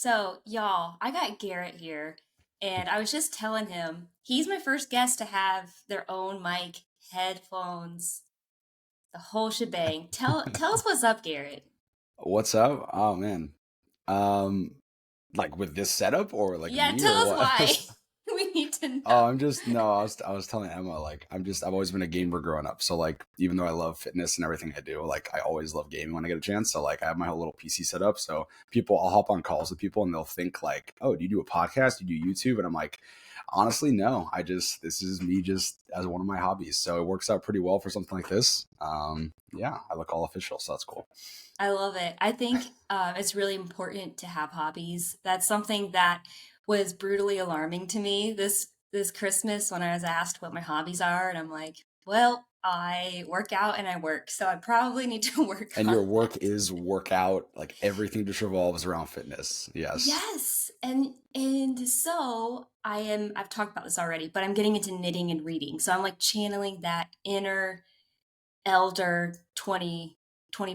So, y'all, I got Garrett here, and I was just telling him he's my first guest to have their own mic, headphones, the whole shebang. Tell us what's up, Garrett. What's up? Oh man. Um like with this setup or like Yeah, me tell or us what? why. We need to know. Oh, I'm just no, I was telling Emma like I've always been a gamer growing up. So like even though I love fitness and everything I do, like I always love gaming when I get a chance. So like I have my whole little PC set up. So I'll hop on calls with people and they'll think like, "Oh, do you do a podcast? Do you do YouTube?" And I'm like, "Honestly, no. This is me just as one of my hobbies." So it works out pretty well for something like this. Yeah, I look all official, so that's cool. I love it. I think it's really important to have hobbies. That's something that was brutally alarming to me this Christmas when I was asked what my hobbies are, and I'm like, well, I work out and I work, so I probably need to work And on your work that. is workout, like everything just revolves around fitness. Yes. Yes, and so I've talked about this already, but I'm getting into knitting and reading. So I'm like channeling that inner elder 20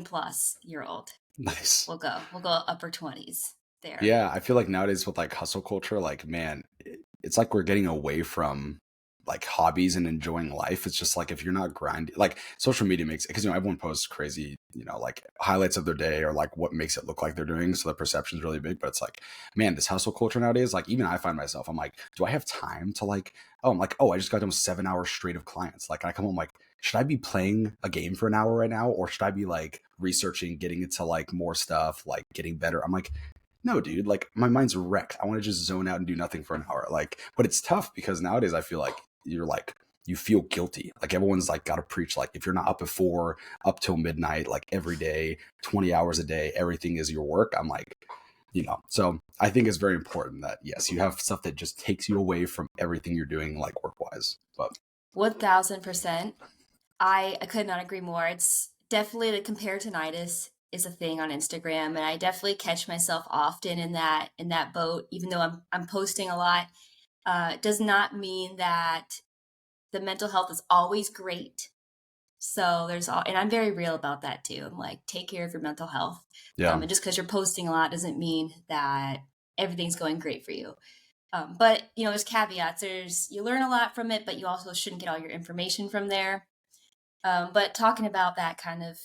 plus year old. Nice. We'll go upper 20s there. Yeah, I feel like nowadays with like hustle culture, like man, it's like we're getting away from like hobbies and enjoying life. It's just like if you're not grinding, like social media makes it because everyone posts crazy, like highlights of their day or like what makes it look like they're doing. So the perception is really big. But it's like, man, this hustle culture nowadays, like even I find myself, I'm like, do I have time to like, oh, I just got done with 7 hours straight of clients. Like I come home like, should I be playing a game for an hour right now? Or should I be like researching, getting into like more stuff, like getting better? I'm like, no, dude, like my mind's wrecked. I want to just zone out and do nothing for an hour. Like, but it's tough because nowadays I feel like you feel guilty. Like everyone's like got to preach. Like if you're not up at 4, up till midnight, like every day, 20 hours a day, everything is your work. I'm like, so I think it's very important that yes, you have stuff that just takes you away from everything you're doing, like work wise. But 1000%. I could not agree more. It's definitely the comparisonitis is a thing on Instagram, and I definitely catch myself often in that boat. Even though I'm posting a lot, it does not mean that the mental health is always great. So there's all, and I'm very real about that too. I'm like, take care of your mental health. yeah, And just because you're posting a lot doesn't mean that everything's going great for you. But there's caveats. You learn a lot from it, but you also shouldn't get all your information from there. But talking about that kind of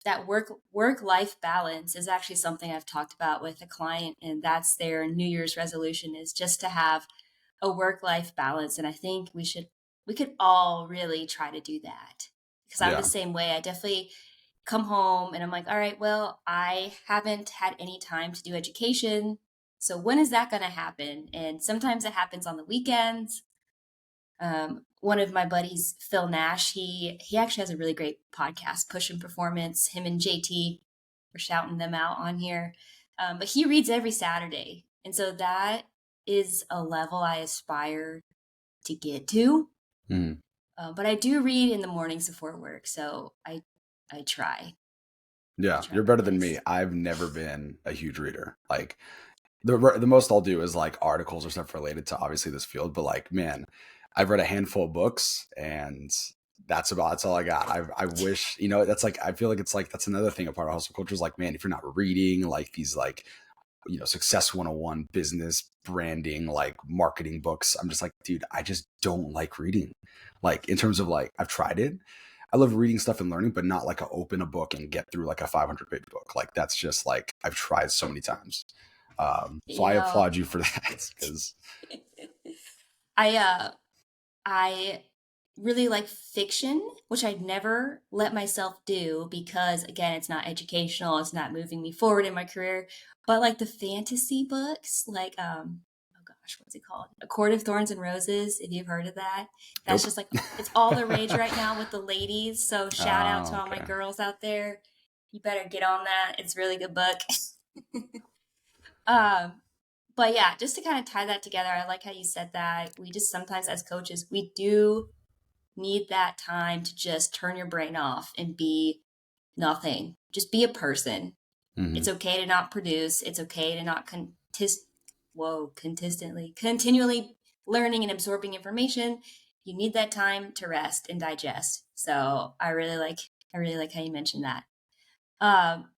that work life balance is actually something I've talked about with a client, and that's their New Year's resolution is just to have a work life balance. And I think we could all really try to do that because I'm the yeah. same way. I definitely come home and I'm like, all right, well, I haven't had any time to do education. So when is that going to happen? And sometimes it happens on the weekends. One of my buddies, Phil Nash, he actually has a really great podcast, Push and Performance. Him and JT, we're shouting them out on here. But he reads every Saturday, and so that is a level I aspire to get to. Mhm. But I do read in the mornings before work, so I try. I Yeah, try you're my better than me. best. I've never been a huge reader. Like the most I'll do is like articles or stuff related to obviously this field, but like man, I've read a handful of books and that's all I got. I wish, that's like I feel like it's like that's another thing a part of hustle culture is like, man, if you're not reading like these like, success 101 business branding, like marketing books, I'm just like, dude, I just don't like reading. Like in terms of like I've tried it. I love reading stuff and learning, but not like open a book and get through like a 500-page book. Like that's just like I've tried so many times. So I Yeah. applaud you for that because I I really like fiction, which I'd never let myself do because, again, it's not educational, it's not moving me forward in my career. But like the fantasy books, like oh gosh, what's it called? A Court of Thorns and Roses. If you've heard of that, that's nope. just like it's all the rage right now with the ladies. So shout out to Oh, all my okay. girls out there. You better get on that. It's a really good book. um, but yeah, just to kind of tie that together, I like how you said that. We just sometimes as coaches, we do need that time to just turn your brain off and be nothing. Just be a person. Hmm. It's okay to not produce. It's okay to not consistently, continually learning and absorbing information. You need that time to rest and digest. So I really like how you mentioned that. Um,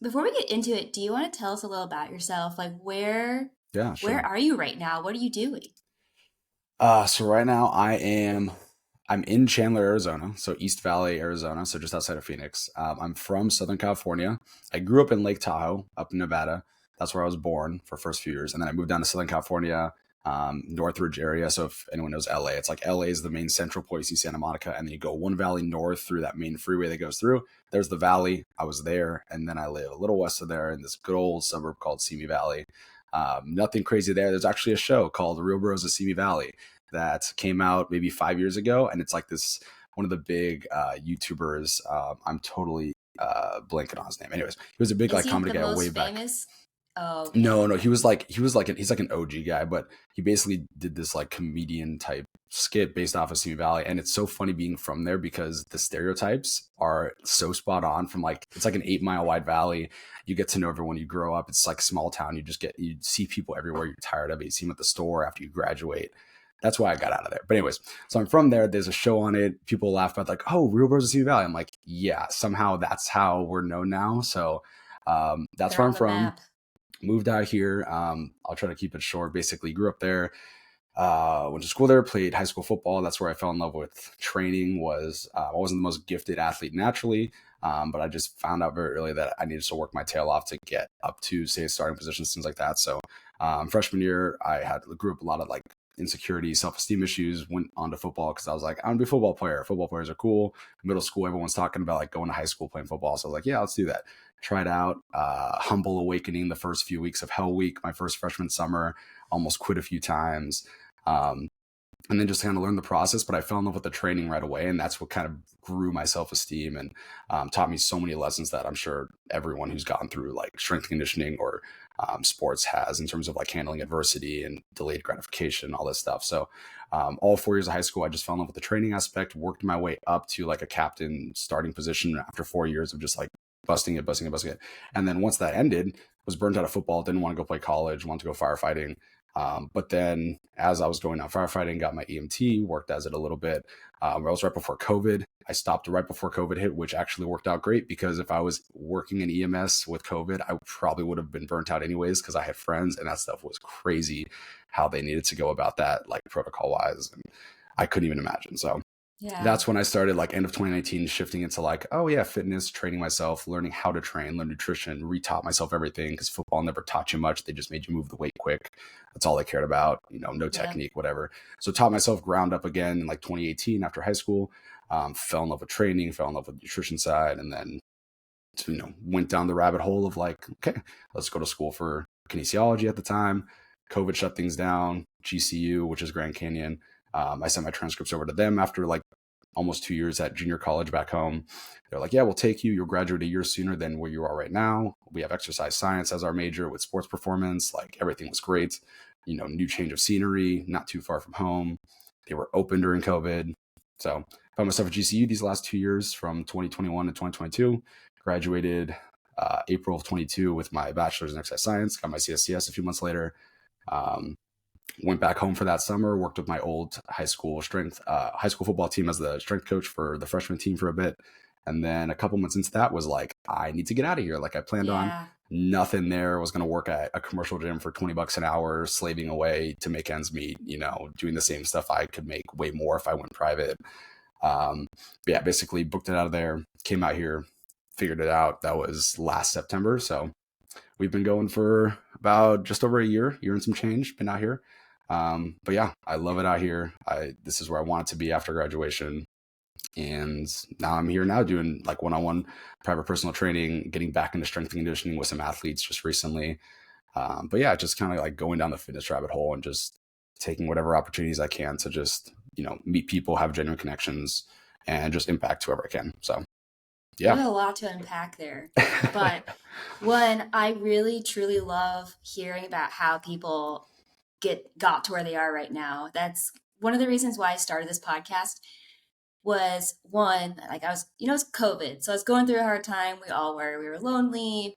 Before we get into it, do you want to tell us a little about yourself? Like Yeah, where sure. are you right now? What are you doing? So right now I'm in Chandler, Arizona, so East Valley, Arizona, so just outside of Phoenix. I'm from Southern California. I grew up in Lake Tahoe, up in Nevada. That's where I was born for first few years, and then I moved down to Southern California, Northridge area. So if anyone knows LA, it's like LA is the main central point. You see Santa Monica, and then you go one valley north through that main freeway that goes through. There's the valley. I was there, and then I live a little west of there in this good old suburb called Simi Valley. Nothing crazy there. There's actually a show called Real Bros of Simi Valley that came out maybe 5 years ago, and it's like this one of the big YouTubers. I'm totally blanking on his name. Anyways, he was a big Is like he comedy the guy way most back. famous? Oh, No, okay. no, he's like an OG guy, but he basically did this like comedian type skit based off of Simi Valley, and it's so funny being from there because the stereotypes are so spot on. From like it's like an 8 mile wide valley. You get to know everyone. You grow up. It's like a small town. You see people everywhere. You're tired of it. You see them at the store after you graduate. That's why I got out of there. But anyways, so I'm from there. There's a show on it. People laugh about like, oh, Real Bros of Simi Valley. I'm like, yeah, somehow that's how we're known now. So that's They're where on I'm the from. map. Moved out here. I'll try to keep it short. Basically, grew up there. Went to school there. Played high school football. That's where I fell in love with training. I wasn't the most gifted athlete naturally, but I just found out very early that I needed to work my tail off to get up to say starting positions, things like that. So freshman year, grew up a lot of like insecurity, self-esteem issues. Went on to football because I was like, I want to be a football player. Football players are cool. Middle school, everyone's talking about like going to high school playing football. So I was like, yeah, let's do that. Tried out. Humble awakening the first few weeks of Hell Week, my first freshman summer. Almost quit a few times. Um, and then just kind of learn the process. But I fell in love with the training right away, and that's what kind of grew my self esteem and taught me so many lessons that I'm sure everyone who's gone through like strength conditioning or sports has in terms of like handling adversity and delayed gratification, all this stuff. So all 4 years of high school, I just fell in love with the training aspect, worked my way up to like a captain starting position after 4 years of just like busting it. And then once that ended, was burnt out of football, didn't want to go play college, wanted to go firefighting. But then as I was going out firefighting, got my EMT, worked as it a little bit. I was right before COVID. I stopped right before COVID hit, which actually worked out great because if I was working in EMS with COVID, I probably would have been burnt out anyways because I had friends and that stuff was crazy how they needed to go about that, like protocol wise. And I couldn't even imagine. So Yeah. that's when I started like end of 2019 shifting into like, oh yeah, fitness, training myself, learning how to train, learn nutrition, retaught myself everything because football never taught you much. They just made you move the weight quick. That's all they cared about, no Yep. technique, whatever. So taught myself ground up again in like 2018 after high school. Fell in love with training, fell in love with the nutrition side, and then went down the rabbit hole of like, okay, let's go to school for kinesiology at the time. COVID shut things down. GCU, which is Grand Canyon. I sent my transcripts over to them after like almost 2 years at junior college back home. They're like, yeah, we'll take you. You'll graduate a year sooner than where you are right now. We have exercise science as our major with sports performance. Like everything was great. New change of scenery, not too far from home. They were open during COVID. So found myself at GCU these last 2 years from 2021 to 2022. Graduated April of 22 with my bachelor's in exercise science. Got my CSCS a few months later. Um, Went back home for that summer, worked with my old high school football team as the strength coach for the freshman team for a bit. And then a couple months into that was like, I need to get out of here. Like I planned on Yeah. nothing there. I was going to work at a commercial gym for 20 bucks an hour, slaving away to make ends meet, doing the same stuff I could make way more if I went private. But yeah, basically booked it out of there, came out here, figured it out. That was last September. So we've been going for about just over a year and some change. Been out here, but yeah, I love it out here. This is where I wanted to be after graduation, and now I'm here now doing like one-on-one private personal training, getting back into strength and conditioning with some athletes just recently. But yeah, just kind of like going down the fitness rabbit hole and just taking whatever opportunities I can to just meet people, have genuine connections, and just impact whoever I can. So yeah. There's a lot to unpack there. But one, I really truly love hearing about how people got to where they are right now. That's one of the reasons why I started this podcast was one, like I was, it's COVID. So I was going through a hard time. We all were. We were lonely,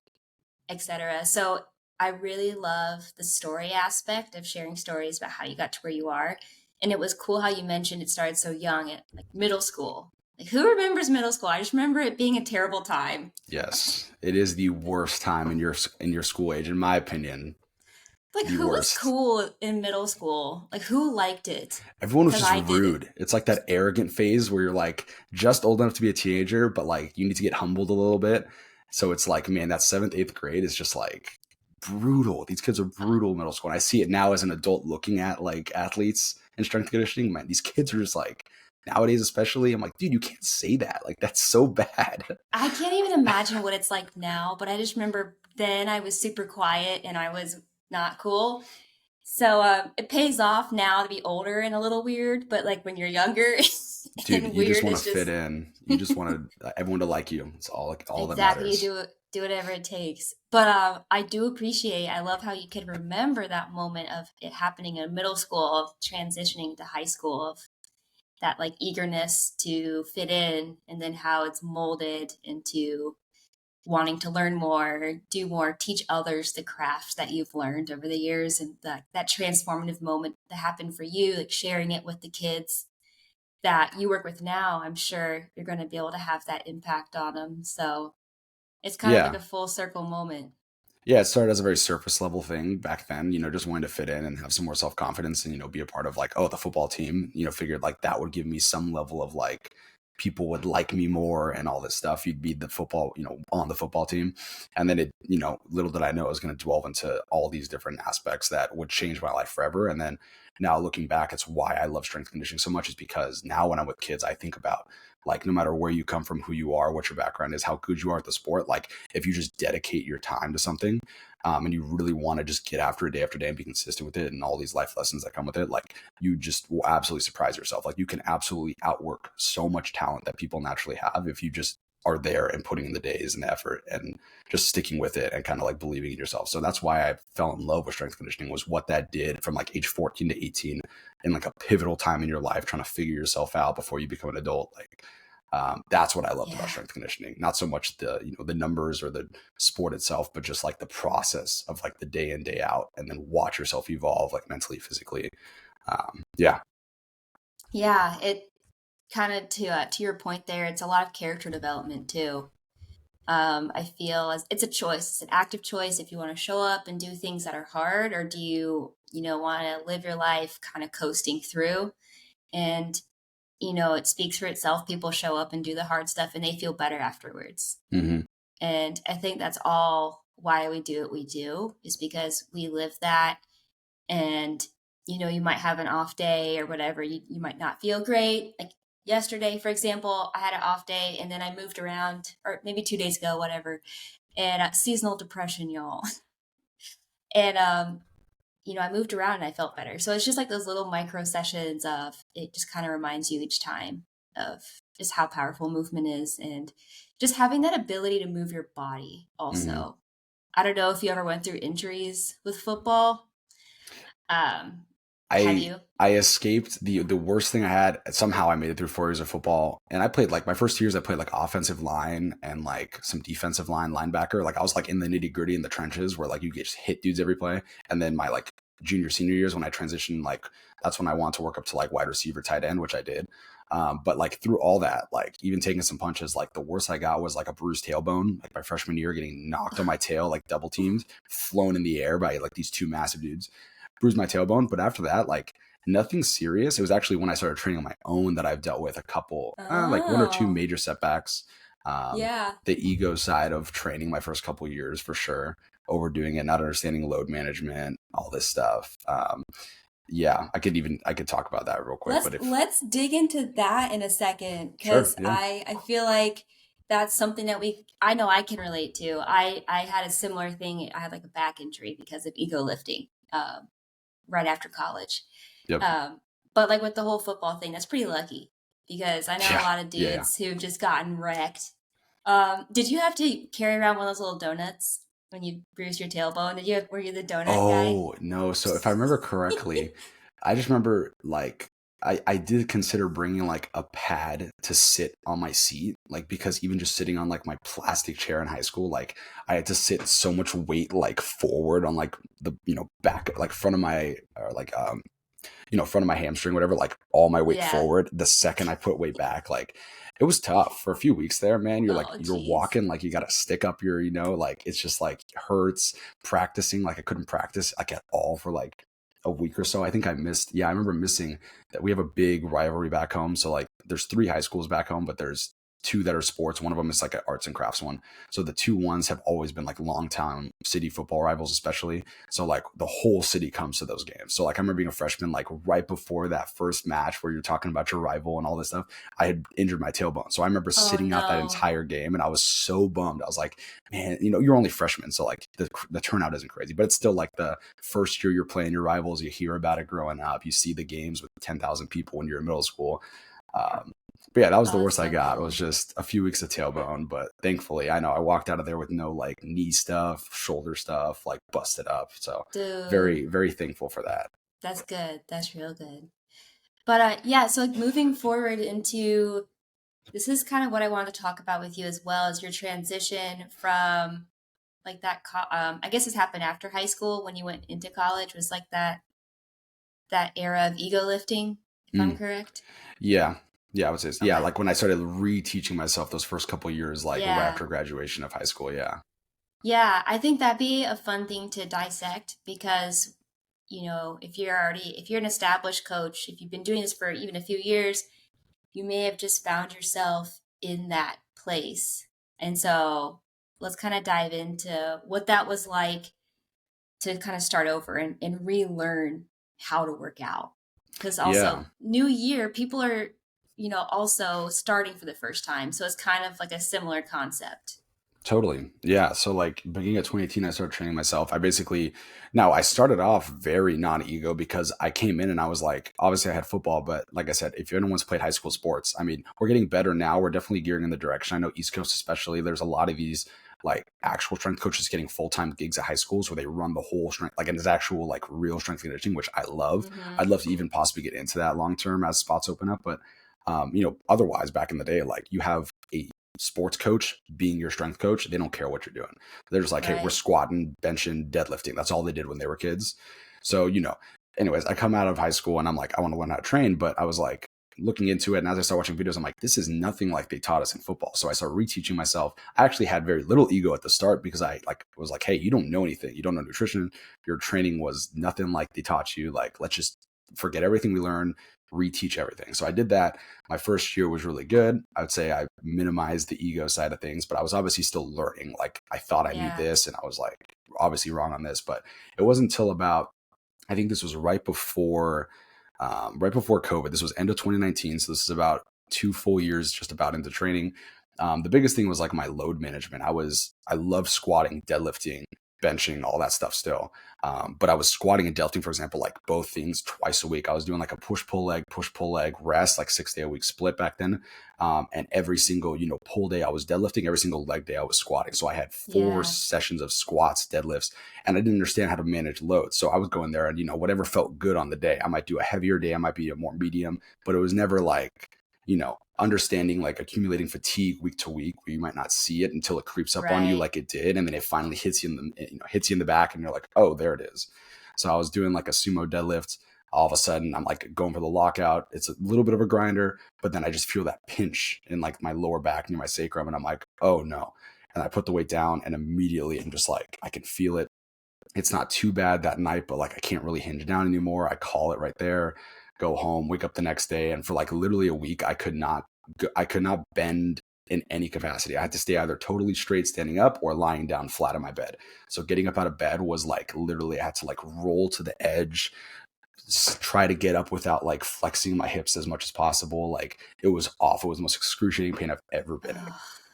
etc. So I really love the story aspect of sharing stories about how you got to where you are. And it was cool how you mentioned it started so young at like middle school. Like, who remembers middle school? I just remember it being a terrible time. Yes, it is the worst time in your school age, in my opinion. Like, The who was worst. cool in middle school? Like, who liked it? Everyone was Because just I didn't. rude. It's like that arrogant phase where you're like just old enough to be a teenager, but like you need to get humbled a little bit. So it's like, man, that seventh, eighth grade is just like brutal. These kids are brutal in middle school. And I see it now as an adult looking at like athletes and strength conditioning. Man, these kids are just like nowadays, especially. I'm like, dude, you can't say that. Like that's so bad. I can't even imagine what it's like now, but I just remember then I was super quiet and I was not cool. So it pays off now to be older and a little weird, but like when you're younger Dude, and you just weird want to is fit just in. You just want everyone to like you. It's all that exactly, you matters. do do whatever it takes. But I do appreciate. I love how you can remember that moment of it happening in middle school, of transitioning to high school, of that like eagerness to fit in, and then how it's molded into wanting to learn more, do more, teach others the craft that you've learned over the years, and that transformative moment that happened for you, like sharing it with the kids that you work with now. I'm sure you're going to be able to have that impact on them. So it's kind of like Yeah. a full circle moment. Yeah, it started as a very surface level thing back then, just wanting to fit in and have some more self confidence and, be a part of like, oh, the football team, figured like that would give me some level of like people would like me more and all this stuff. You'd be the football, on the football team. And then little did I know it was going to delve into all these different aspects that would change my life forever. And then now looking back, it's why I love strength conditioning so much is because now when I'm with kids, I think about like no matter where you come from, who you are, what your background is, how good you are at the sport, like if you just dedicate your time to something and you really want to just get after it day after day and be consistent with it and all these life lessons that come with it, like you just will absolutely surprise yourself. Like you can absolutely outwork so much talent that people naturally have if you just are there and putting in the days and the effort and just sticking with it and kind of like believing in yourself. So that's why I fell in love with strength conditioning, was what that did from like age 14 to 18 in like a pivotal time in your life, trying to figure yourself out before you become an adult. Like that's what I loved about Yeah. strength conditioning. Not so much the numbers or the sport itself, but just like the process of like the day in day out, and then watch yourself evolve like mentally, physically. Yeah, Yeah. It kind of to your point there, it's a lot of character development too. I feel as it's a choice. It's an active choice if you want to show up and do things that are hard, or do you want to live your life kind of coasting through. And it speaks for itself. People show up and do the hard stuff and they feel better afterwards. hmm And I think that's all why we do what we do, is because we live that. And, you might have an off day or whatever. You might not feel great. Like yesterday, for example, I had an off day and then I moved around, or maybe 2 days ago, whatever. And seasonal depression, y'all. And, I moved around and I felt better. So it's just like those little micro sessions of it just kind of reminds you each time of just how powerful movement is, and just having that ability to move your body hmm also. I don't know if you ever went through injuries with football. Um, have I you? I escaped the worst thing I had. Somehow I made it through 4 years of football, and I played like my first 2 years. I played like offensive line and like some defensive line, linebacker. Like I was like in the nitty gritty in the trenches where like you get just hit dudes every play. And then my like junior senior years when I transitioned, like that's when I wanted to work up to like wide receiver, tight end, which I did. But like through all that, like even taking some punches, like the worst I got was like a bruised tailbone. Like my freshman year, getting knocked on my tail, like double teamed, flown in the air by like these two massive dudes, bruised my tailbone. But after that, like nothing serious. It was actually when I started training on my own that I've dealt with a couple, like one or two Oh, major setbacks. yeah. The ego side of training my first couple years for sure, overdoing it, not understanding load management, all this stuff. Yeah, I could talk about that real quick, Let's but if let's dig into that in a second, sure, because yeah, I feel like that's something that I know I can relate to. I had a similar thing. I had like a back injury because of ego lifting right after college. yep, Um, but like with the whole football thing, that's pretty lucky, because I know a yeah, lot of yeah, yeah. dudes who've just gotten wrecked. Did you have to carry around one of those little donuts when you bruised your tailbone? Were you the donut guy? Oh, no. So if I remember correctly, I just remember like I did consider bringing like a pad to sit on my seat, like because even just sitting on like my plastic chair in high school, like I had to sit so much weight like forward on like the back like front of my or like front of my hamstring, whatever, like all my weight Yeah. forward. The second I put weight back, like it was tough for a few weeks there, man. You're like, Oh, you're geez. walking, like you got to stick up your, like it's just like hurts practicing. Like I couldn't practice like at all for like a week or so. I think I missed, yeah, I remember missing that. We have a big rivalry back home. So like there's three high schools back home, but there's two that are sports. One of them is like an arts and crafts one. So the two ones have always been like long time city football rivals, especially. So like the whole city comes to those games. So like I remember being a freshman, like right before that first match where you're talking about your rival and all this stuff, I had injured my tailbone. So I remember Oh, sitting out that no. entire game and I was so bummed. I was like, man, you're only freshmen. So like the turnout isn't crazy, but it's still like the first year you're playing your rivals. You hear about it growing up. You see the games with 10,000 people when you're in middle school. Um, but yeah, that was the Oh, it's worst I so got. It was cool. just a few weeks of tailbone, but thankfully, I know I walked out of there with no like knee stuff, shoulder stuff, like busted up. So Dude, very, very thankful for that. that's good. That's real good. But yeah, so like moving forward into this is kind of what I wanted to talk about with you as well as your transition from like that I guess this happened after high school when you went into college was like that era of ego lifting, if I'm Mm, correct. yeah. Yeah, I would say, yeah, Okay. like when I started reteaching myself those first couple years, like right Yeah. after graduation of high school. Yeah. Yeah, I think that'd be a fun thing to dissect because, if you're an established coach, if you've been doing this for even a few years, you may have just found yourself in that place. And so let's kind of dive into what that was like to kind of start over and relearn how to work out. Because Yeah. also, new year, people are, also starting for the first time. So it's kind of like a similar concept. Totally. Yeah. So like beginning of 2018, I started training myself. Now I started off very non-ego because I came in and I was like, obviously I had football, but like I said, if anyone's played high school sports, I mean, we're getting better now. We're definitely gearing in the direction. I know East Coast, especially, there's a lot of these like actual strength coaches getting full-time gigs at high schools where they run the whole strength, like, and it's actual like real strength and conditioning, which I love. Mm-hmm. I'd love to even possibly get into that long-term as spots open up. But otherwise back in the day, like you have a sports coach being your strength coach, they don't care what you're doing. They're just like, hey, we're Right. squatting, benching, deadlifting. That's all they did when they were kids. So, anyways, I come out of high school and I'm like, I want to learn how to train. But I was like, looking into it. And as I started watching videos, I'm like, this is nothing like they taught us in football. So I started reteaching myself. I actually had very little ego at the start because I like was like, hey, you don't know anything. You don't know nutrition. Your training was nothing like they taught you. Like, let's just forget everything we learned, reteach everything. So I did that. My first year was really good. I would say I minimized the ego side of things, but I was obviously still learning. Like I thought I knew Yeah. this and I was like obviously wrong on this, but it wasn't until about, I think this was right before COVID. This was end of 2019. So this is about 2 full years just about into training. The biggest thing was like my load management. I love squatting, deadlifting, benching, all that stuff still. But I was squatting and deadlifting, for example, like both things twice a week. I was doing like a push pull leg, rest, like 6 day a week split back then. And every single, pull day I was deadlifting, every single leg day I was squatting. So I had four Yeah. sessions of squats, deadlifts, and I didn't understand how to manage loads. So I would go in there and, whatever felt good on the day. I might do a heavier day, I might be a more medium, but it was never like, understanding like accumulating fatigue week to week where you might not see it until it creeps up on you Right. like it did. And then it finally hits you hits you in the back and you're like, oh, there it is. So I was doing like a sumo deadlift. All of a sudden I'm like going for the lockout. It's a little bit of a grinder, but then I just feel that pinch in like my lower back near my sacrum. And I'm like, oh no. And I put the weight down and immediately I'm just like, I can feel it. It's not too bad that night, but like I can't really hinge down anymore. I call it right there, go home, wake up the next day. And for like literally a week, I could not bend in any capacity. I had to stay either totally straight standing up or lying down flat on my bed. So getting up out of bed was like literally I had to like roll to the edge, try to get up without like flexing my hips as much as possible. Like it was awful. It was the most excruciating pain I've ever been in.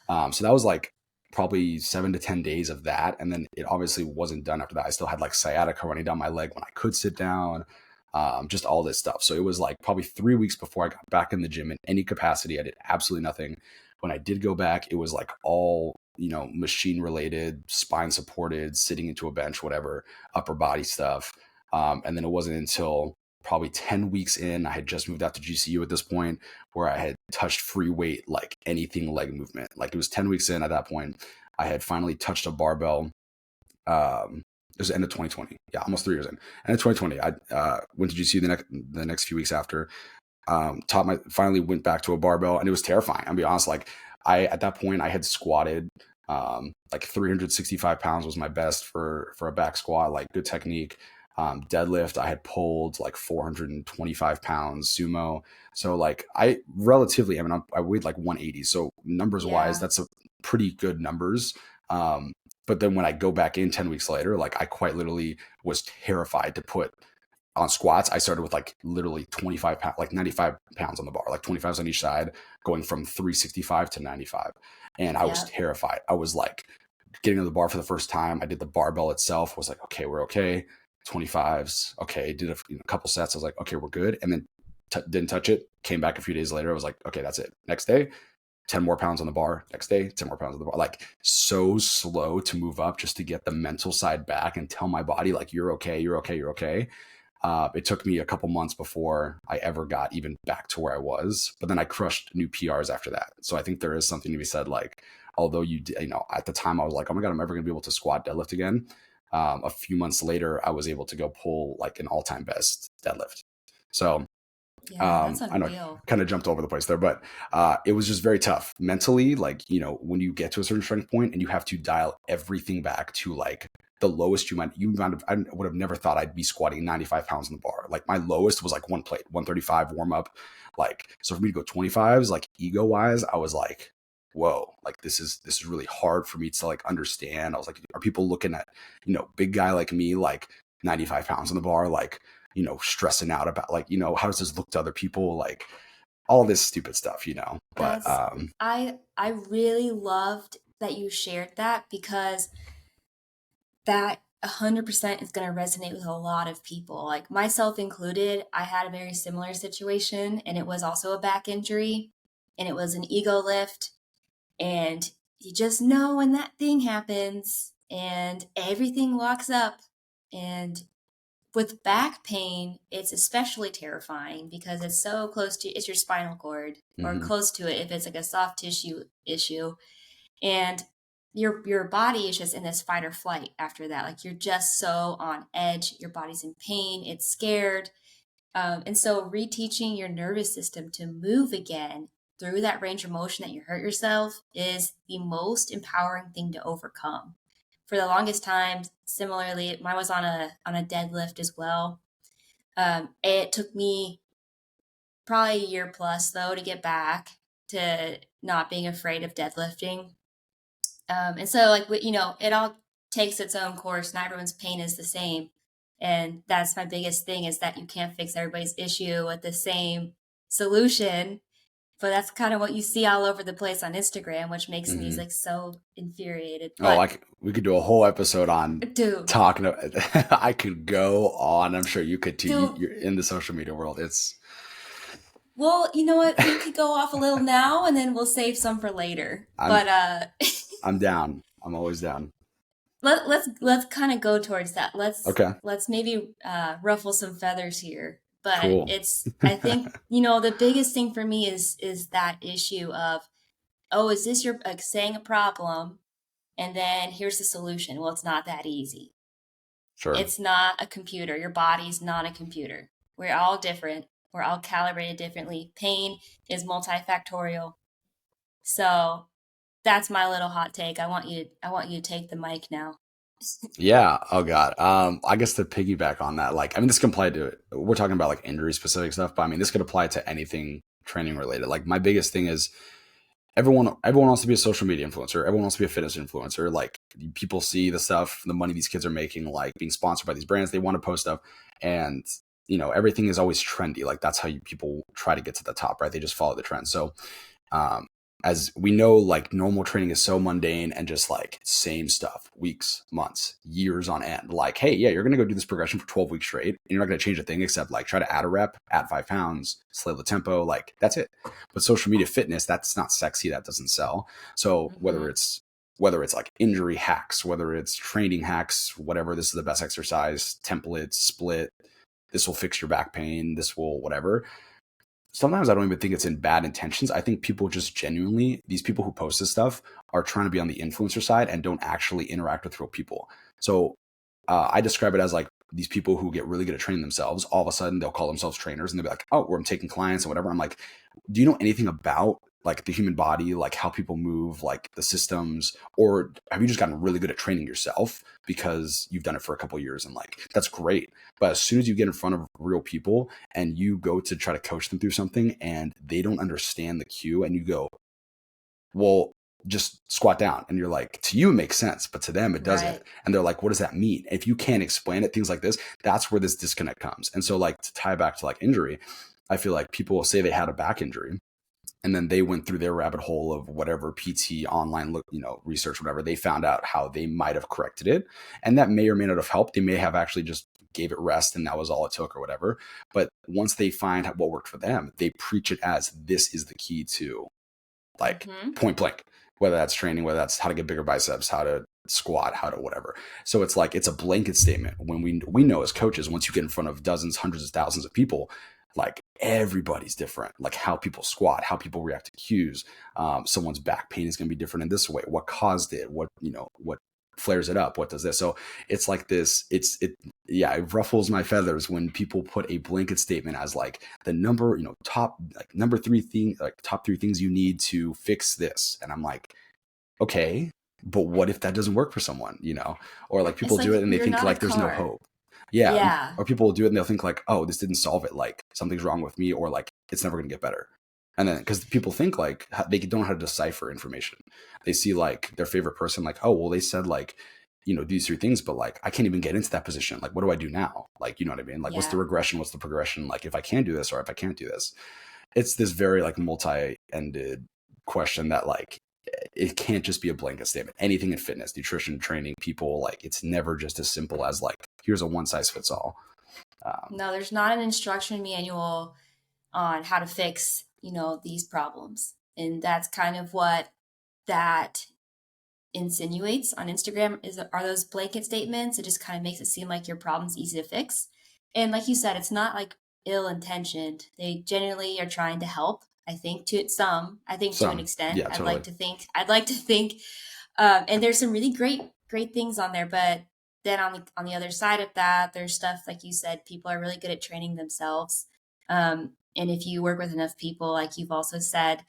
Ugh. So that was like probably 7 to 10 days of that. And then it obviously wasn't done after that. I still had like sciatica running down my leg when I could sit down, just all this stuff. So it was like probably 3 weeks before I got back in the gym in any capacity. I did absolutely nothing. When I did go back, it was like all, machine related, spine supported, sitting into a bench, whatever, upper body stuff. And then it wasn't until probably 10 weeks in, I had just moved out to GCU at this point, where I had touched free weight, like anything leg movement. Like it was 10 weeks in at that point. I had finally touched a barbell, um, It was the end of 2020. Yeah, almost 3 years in. End of 2020. I went to GCU the next few weeks after. Finally went back to a barbell, and it was terrifying. I'll be honest. Like at that point I had squatted like 365 pounds was my best for a back squat, like good technique. Deadlift, I had pulled like 425 pounds sumo. So like I weighed like 180. So numbers wise, Yeah. that's a pretty good numbers. But then when I go back in 10 weeks later, like I quite literally was terrified to put on squats. I started with like literally 25 pounds, like 95 pounds on the bar, like 25s on each side, going from 365 to 95. And I was Yep. terrified. I was like getting to the bar for the first time. I did the barbell itself, was like, okay, we're okay. 25s. Okay. Did a couple sets. I was like, okay, we're good. And then didn't touch it. Came back a few days later. I was like, okay, that's it. Next day, 10 more pounds on the bar. Next day, 10 more pounds on the bar. Like so slow to move up just to get the mental side back and tell my body, like, you're okay, you're okay, you're okay. It took me a couple months before I ever got even back to where I was, but then I crushed new PRs after that. So I think there is something to be said. Like, although at the time I was like, oh my God, I'm never going to be able to squat deadlift again. A few months later, I was able to go pull like an all-time best deadlift. So Yeah, that's I know I unreal. kind of jumped over the place there, but it was just very tough mentally. Like, when you get to a certain strength point and you have to dial everything back to like the lowest I would have never thought I'd be squatting 95 pounds on the bar. Like my lowest was like one plate, 135 warm up. Like, so for me to go 25s, like ego wise, I was like, whoa, like this is really hard for me to like understand. I was like, are people looking at, big guy like me, like 95 pounds on the bar, like, stressing out about like, how does this look to other people? Like all this stupid stuff. But That's I really loved that you shared that because that 100% is going to resonate with a lot of people. Like myself included, I had a very similar situation and it was also a back injury and it was an ego lift and you just know when that thing happens and everything locks up. And with back pain, it's especially terrifying because it's so close to it's your spinal cord or mhm, close to it if it's like a soft tissue issue. And your body is just in this fight or flight after that. Like you're just so on edge, your body's in pain, it's scared. And so reteaching your nervous system to move again through that range of motion that you hurt yourself is the most empowering thing to overcome. For the longest time, similarly, mine was on a deadlift as well. It took me probably a year plus though to get back to not being afraid of deadlifting. And so like it all takes its own course. Not everyone's pain is the same. And that's my biggest thing is that you can't fix everybody's issue with the same solution. But that's kind of what you see all over the place on Instagram, which makes me mhm. like so infuriated. Oh, But we could do a whole episode on dude, talking. I could go on. I'm sure you could too. dude, You're in the social media world. well, you know what? We could go off a little now and then we'll save some for later. I'm, But I'm down. I'm always down. let's kind of go towards that. Okay. Let's maybe ruffle some feathers here. But Cool. it's I think the biggest thing for me is that issue of, oh, is this your like saying a problem and then here's the solution? Well, it's not that easy. Sure. It's not a computer. Your body's not a computer. We're all different. We're all calibrated differently. Pain is multifactorial. So that's my little hot take. I want you to take the mic now. Yeah. Oh God. I guess to piggyback on that, like, I mean, this can apply to, we're talking about like injury specific stuff, but I mean, this could apply to anything training related. Like my biggest thing is everyone wants to be a social media influencer. Everyone wants to be a fitness influencer. Like people see the stuff, the money these kids are making, like being sponsored by these brands. They want to post stuff, and everything is always trendy. Like that's how people try to get to the top, right? They just follow the trend. So um, as we know, like normal training is so mundane and just like same stuff, weeks, months, years on end. Like, hey, yeah, you're gonna go do this progression for 12 weeks straight, and you're not gonna change a thing except like try to add a rep, add 5 pounds, slow the tempo, like that's it. But social media fitness, that's not sexy, that doesn't sell. So whether Mm-mm. it's like injury hacks, whether it's training hacks, whatever, this is the best exercise, template, split, this will fix your back pain, this will whatever. Sometimes I don't even think it's in bad intentions. I think people just genuinely, these people who post this stuff are trying to be on the influencer side and don't actually interact with real people. So I describe it as like these people who get really good at training themselves. All of a sudden, they'll call themselves trainers, and they'll be like, "Oh, I'm taking clients and whatever." I'm like, "Do you know anything about like the human body, like how people move, like the systems, or have you just gotten really good at training yourself because you've done it for a couple of years?" And like that's great, but as soon as you get in front of real people and you go to try to coach them through something and they don't understand the cue, and you go, well, just squat down. And you're like, to you, it makes sense, but to them, it doesn't. Right. And they're like, what does that mean? If you can't explain it, things like this, that's where this disconnect comes. And so, like, to tie back to like injury, I feel like people will say they had a back injury and then they went through their rabbit hole of whatever PT online look, research, whatever. They found out how they might have corrected it. And that may or may not have helped. They may have actually just gave it rest and that was all it took or whatever. But once they find what worked for them, they preach it as this is the key to like Mm-hmm. point blank, whether that's training, whether that's how to get bigger biceps, how to squat, how to whatever. So it's like, it's a blanket statement when we know as coaches, once you get in front of dozens, hundreds of thousands of people, like everybody's different, like how people squat, how people react to cues. Someone's back pain is going to be different in this way. What caused it? What flares it up? What does this? So it's like this, yeah, it ruffles my feathers when people put a blanket statement as like the number, top, like number three thing, like top three things you need to fix this. And I'm like, okay, but what if that doesn't work for someone, or like It's people do like it and they you're think not a like there's no car. hope. Yeah. Yeah. Or people will do it and they'll think like, oh, this didn't solve it. Like something's wrong with me, or like it's never going to get better. And then because people think like they don't know how to decipher information. They see like their favorite person, like, oh, well, they said like, these three things, but like I can't even get into that position. Like, what do I do now? Like, you know what I mean? Like, what's the Yeah. regression? What's the progression? Like, if I can do this or if I can't do this, it's this very like multi-ended question that like it can't just be a blanket statement. Anything in fitness, nutrition, training, people, like it's never just as simple as like here's a one size fits all. No, there's not an instruction manual on how to fix, these problems. And that's kind of what that insinuates on Instagram are those blanket statements. It just kind of makes it seem like your problem's easy to fix. And like you said, it's not like ill intentioned. They genuinely are trying to help. I think to an Some, extent. yeah, totally. I'd like to think, and there's some really great things on there. But then on the other side of that, there's stuff like you said, people are really good at training themselves. And if you work with enough people, like you've also said,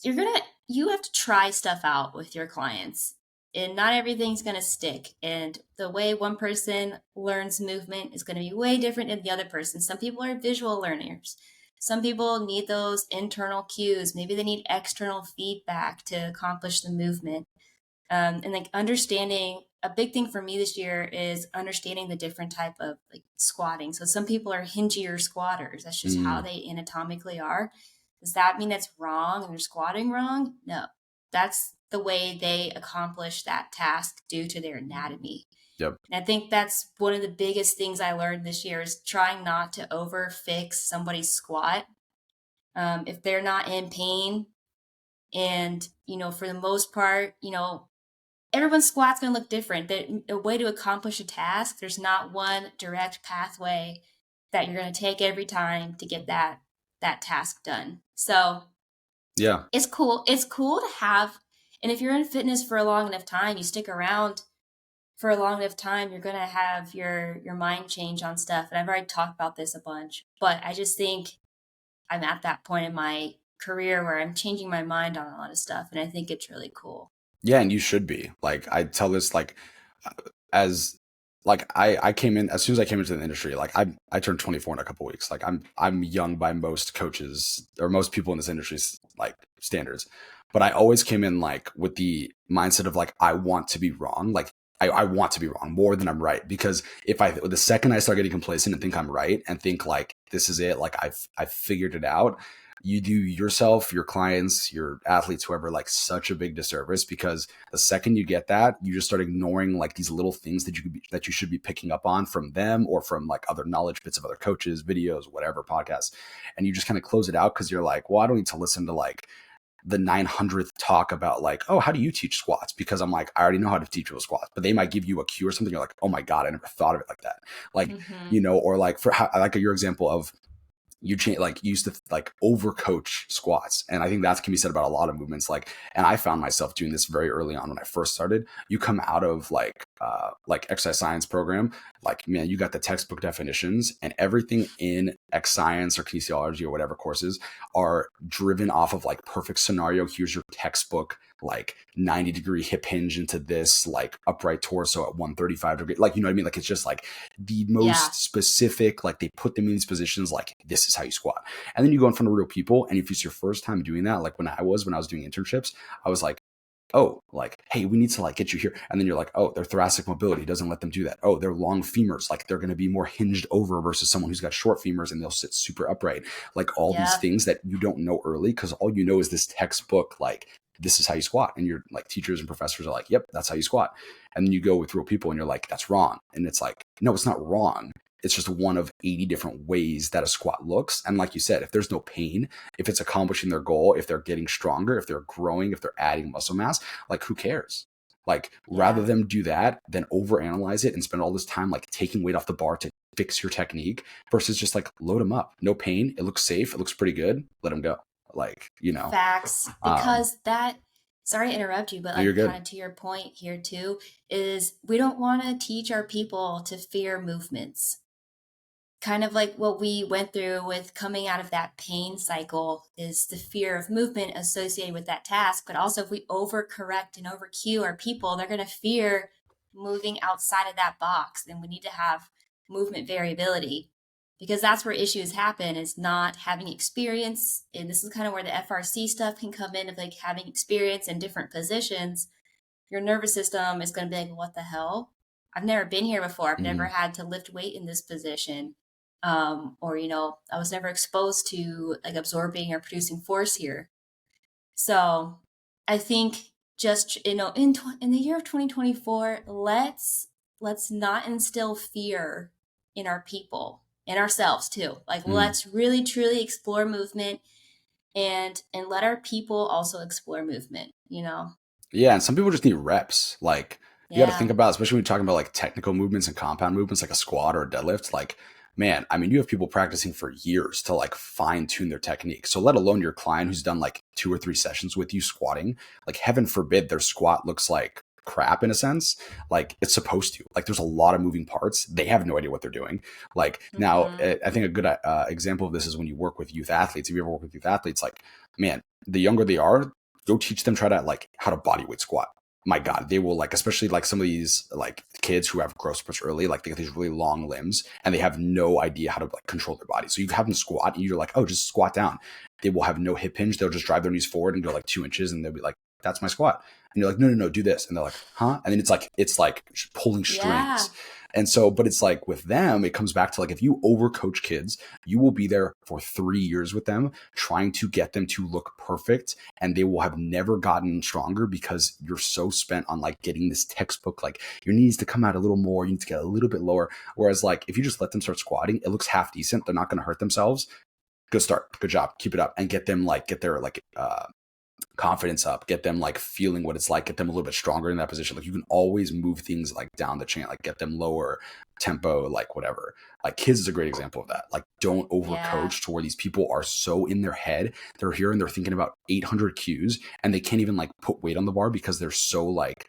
you have to try stuff out with your clients, and not everything's going to stick, and the way one person learns movement is going to be way different than the other person. Some people are visual learners, some people need those internal cues, maybe they need external feedback to accomplish the movement. And like understanding, a big thing for me this year is understanding the different type of like squatting. So some people are hingier squatters, that's just how Mm, they anatomically are. Does that mean it's wrong and they're squatting wrong? No, that's the way they accomplish that task due to their anatomy. yep. And I think that's one of the biggest things I learned this year is trying not to over fix somebody's squat. If they're not in pain, and for the most part, everyone's squat's going to look different. A way to accomplish a task, there's not one direct pathway that you're going to take every time to get that task done. So Yeah. it's cool. It's cool to have, and if you're in fitness for a long enough time, you stick around for a long enough time, you're going to have your mind change on stuff. And I've already talked about this a bunch, but I just think I'm at that point in my career where I'm changing my mind on a lot of stuff, and I think it's really cool. Yeah, and you should be. Like I tell this like uh, as like I came in as soon as I came into the industry, like I turned 24 in a couple weeks. Like I'm young by most coaches or most people in this industry's like standards. But I always came in like with the mindset of like I want to be wrong. Like I want to be wrong more than I'm right. Because if the second I start getting complacent and think I'm right and think like this is it, like I've figured it out, you do yourself, your clients, your athletes, whoever, like such a big disservice, because the second you get that, you just start ignoring like these little things that you should be picking up on from them or from like other knowledge bits of other coaches, videos, whatever, podcasts, and you just kind of close it out because you're like, well, I don't need to listen to like the 900th talk about like, oh, how do you teach squats? Because I'm like, I already know how to teach those squats, but they might give you a cue or something. You're like, oh my God, I never thought of it like that. Like, Mm-hmm. or like for how, I like your example of you change, like you used to like overcoach squats. And I think that can be said about a lot of movements. Like, and I found myself doing this very early on when I first started. You come out of like exercise science program, like, man, you got the textbook definitions, and everything in X science or kinesiology or whatever courses are driven off of like perfect scenario. Here's your textbook, like 90-degree hip hinge into this like upright torso at 135 degree. Like, you know what I mean? Like, it's just like the Yeah. most specific, like they put them in these positions, like this is how you squat. And then you go in front of real people. And if it's your first time doing that, like when I was doing internships, I was like, oh, like, hey, we need to like get you here. And then you're like, oh, their thoracic mobility doesn't let them do that. Oh, their long femurs, like they're going to be more hinged over versus someone who's got short femurs and they'll sit super upright. Like all these Yeah. things that you don't know early, because all you know is this textbook, like this is how you squat. And you're like, teachers and professors are like, yep, that's how you squat. And then you go with real people and you're like, that's wrong. And it's like, no, it's not wrong. It's just one of 80 different ways that a squat looks. And like you said, if there's no pain, if it's accomplishing their goal, if they're getting stronger, if they're growing, if they're adding muscle mass, like who cares? Like rather Yeah. than do that, than overanalyze it and spend all this time like taking weight off the bar to fix your technique versus just like load them up. No pain. It looks safe. It looks pretty good. Let them go. Like, you know, Facts. Because that, sorry to interrupt you, but no, you're like kind good. of to your point here too, is we don't want to teach our people to fear movements. Kind of like what we went through with coming out of that pain cycle is the fear of movement associated with that task. But also, if we overcorrect and overcue our people, they're going to fear moving outside of that box. And we need to have movement variability because that's where issues happen is not having experience. And this is kind of where the FRC stuff can come in of like having experience in different positions. Your nervous system is going to be like, what the hell? I've never been here before. I've never Mhm. had to lift weight in this position. Or, I was never exposed to like absorbing or producing force here. So I think just, in the year of 2024, let's not instill fear in our people and ourselves too. Like, Mhm. let's really truly explore movement and let our people also explore movement. Yeah, and some people just need reps. Like you got to think Yeah. about, especially when you're talking about like technical movements and compound movements, like a squat or a deadlift. Like, man, I mean, you have people practicing for years to like fine tune their technique. So, let alone your client who's done like 2 or 3 sessions with you squatting. Like, heaven forbid their squat looks like crap in a sense. Like, it's supposed to. Like, there's a lot of moving parts. They have no idea what they're doing. Like, now, Hmm. I think a good example of this is when you work with youth athletes. If you ever work with youth athletes, like, man, the younger they are, go teach them try to like how to body weight squat. My God, they will like, especially like some of these like kids who have growth spurts early, like they get these really long limbs and they have no idea how to like control their body. So you have them squat and you're like, oh, just squat down. They will have no hip hinge. They'll just drive their knees forward and go like 2 inches and they'll be like, that's my squat. And you're like, no, no, no, do this. And they're like, huh? And then it's like pulling strings. Yeah. And so, but it's like with them, it comes back to like if you overcoach kids, you will be there for 3 years with them, trying to get them to look perfect, and they will have never gotten stronger because you're so spent on like getting this textbook, like your knees to come out a little more, you need to get a little bit lower. Whereas like if you just let them start squatting, it looks half decent. They're not going to hurt themselves. Good start. Good job. Keep it up and get them like get their like confidence up, get them like feeling what it's like, get them a little bit stronger in that position. Like you can always move things like down the chain, like get them lower tempo, like whatever. Like kids is a great example of that. Like don't Yeah. overcoach to where these people are so in their head. They're here and they're thinking about 800 cues and they can't even like put weight on the bar because they're so like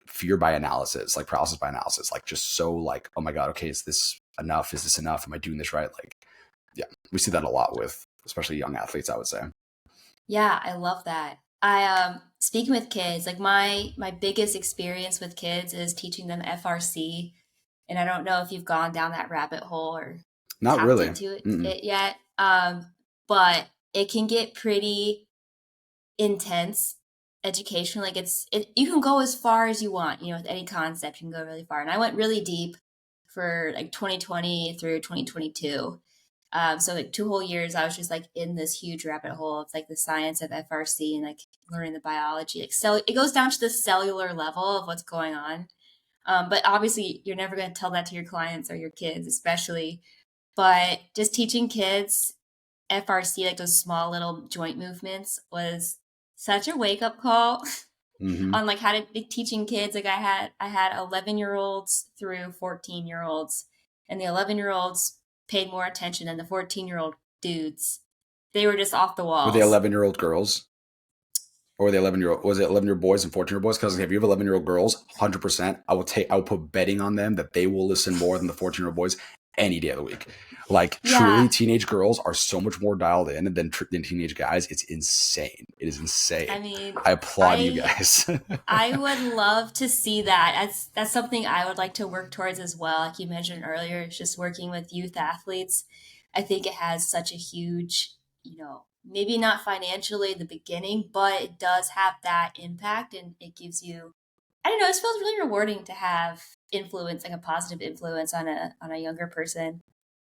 fear by analysis, like paralysis by analysis, like just so like, oh my God, okay, is this enough? Is this enough? Am I doing this right? Like, yeah, we see that a lot with especially young athletes, I would say. Yeah, I love that. I speaking with kids, like my biggest experience with kids is teaching them FRC. And I don't know if you've gone down that rabbit hole or Not tapped really. into it, Mm-mm. it yet. But it can get pretty intense education. Like you can go as far as you want, with any concept, you can go really far. And I went really deep for like 2020 through 2022. So like 2 whole years, I was just like in this huge rabbit hole of like the science of FRC and like learning the biology. Like it goes down to the cellular level of what's going on. But obviously, you're never going to tell that to your clients or your kids, especially. But just teaching kids FRC, like those small little joint movements, was such a wake up call Mm-hmm. on like how to be teaching kids. Like I had 11-year-olds through 14-year-olds, and the 11-year-olds paid more attention than the 14-year-old dudes. They were just off the Were they walls. 11-year-old girls? Or were they 11-year-old? Was it 11-year-old boys and 14-year-old boys? Because if you have 11-year-old girls, 100%, I will put betting on them that they will listen more than the 14-year-old boys any day of the week. Like truly, Yeah, teenage girls are so much more dialed in than teenage guys. It's insane. It is I insane. mean, I applaud you I guys. I would love to see that. That's something I would like to work towards as well. Like you mentioned earlier, it's just working with youth athletes. I think it has such a huge, maybe not financially in the beginning, but it does have that impact and it gives you I don't know, it feels really rewarding to have influence, like a positive influence on a younger person.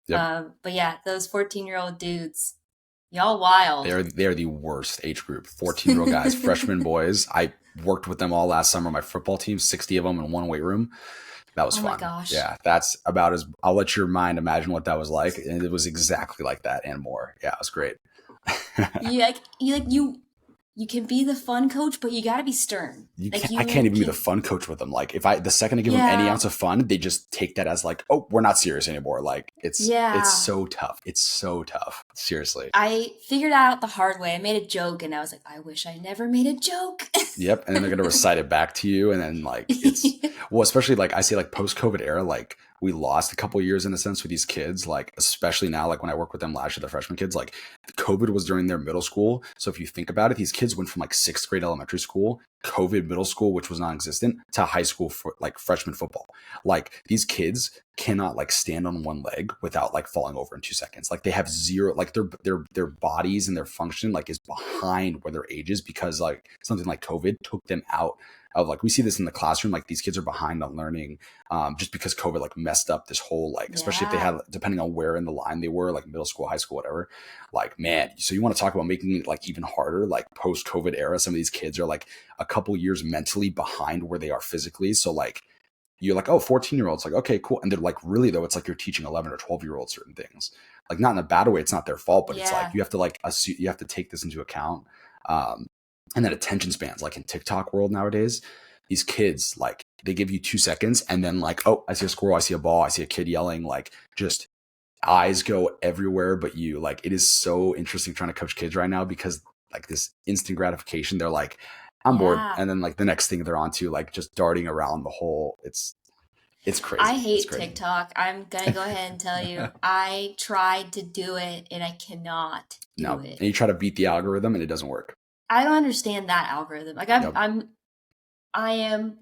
Yep. But yeah, those 14-year-old dudes, y'all wild. They're the worst age group. 14-year-old guys, freshman boys. I worked with them all last summer. My football team, 60 of them in one weight room. That was Oh my fun. gosh. Yeah, that's about as I'll let your mind imagine what that was like. And it was exactly like that and more. Yeah, it was great. You can be the fun coach, but you got to be stern. Like I can't you even be the can, fun coach with them. Like the second I give them any yeah, ounce of fun, they just take that as like, oh, we're not serious anymore. Like it's yeah. so tough. It's so tough. Seriously. I figured out the hard way. I made a joke, and I was like, I wish I never made a joke. Yep. And then they're gonna recite it back to you. And then like it's well, especially like I say like post COVID era, like we lost a couple years in a sense with these kids, like especially now, like when I work with them last year, the freshman kids, like COVID was during their middle school. So if you think about it, these kids went from like sixth grade elementary school, COVID middle school, which was non-existent, to high school for like freshman football. Like these kids cannot like stand on one leg without like falling over in 2 seconds. Like they have zero, like their bodies and their function like is behind where their age is because like something like COVID took them out of like we see this in the classroom. Like these kids are behind on learning just because COVID like messed up this whole like especially if they Yeah, had depending on where in the line they were like middle school, high school, whatever. Like man, so you want to talk about making it like even harder like post COVID era. Some of these kids are like a couple years mentally behind where they are physically. So like you're like, oh, 14-year-olds, like, okay, cool. And they're like, really though, it's like you're teaching 11 or 12-year-olds certain things. Like not in a bad way, it's not their fault, but it's like yeah, you have to like assume, you have to take this into account. Um, and then attention spans, like in TikTok world nowadays, these kids like they give you 2 seconds and then like, oh, I see a squirrel, I see a ball, I see a kid yelling, like just eyes go everywhere but you. Like it is so interesting trying to coach kids right now because like this instant gratification, they're like, I'm bored. yeah. And then like the next thing they're onto, like just darting around the whole it's I crazy. It's hate crazy. TikTok. I'm gonna go ahead and tell you, I tried to do it and I cannot do No. it. And you try to beat the algorithm and it doesn't work. I don't understand that algorithm. Like Yep. I am,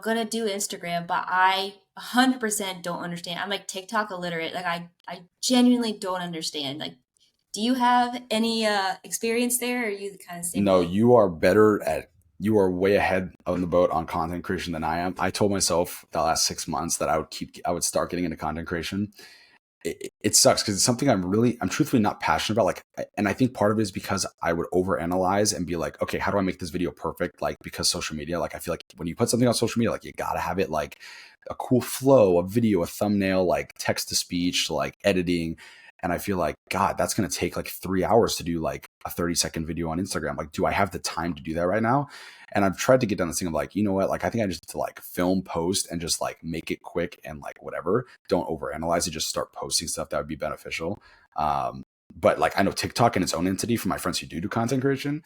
gonna do Instagram, but I 100% don't understand. I'm like TikTok illiterate. Like I genuinely don't understand. Like, do you have any experience there, or are you the kind of same No, way? you are way ahead on the boat on content creation than I am. I told myself the last 6 months that I would start getting into content creation. It sucks because it's something I'm truthfully not passionate about. Like, and I think part of it is because I would overanalyze and be like, okay, how do I make this video perfect? Like, because social media, like, I feel like when you put something on social media, like, you gotta have it like a cool flow, a video, a thumbnail, like text to speech, like editing. And I feel like, God, that's gonna take like 3 hours to do like a 30-second video on Instagram. Like, do I have the time to do that right now? And I've tried to get down this thing of like, you know what? Like, I think I just have to like film, post, and just like make it quick and like whatever. Don't overanalyze it. Just start posting stuff that would be beneficial. But like, I know TikTok in its own entity for my friends who do content creation,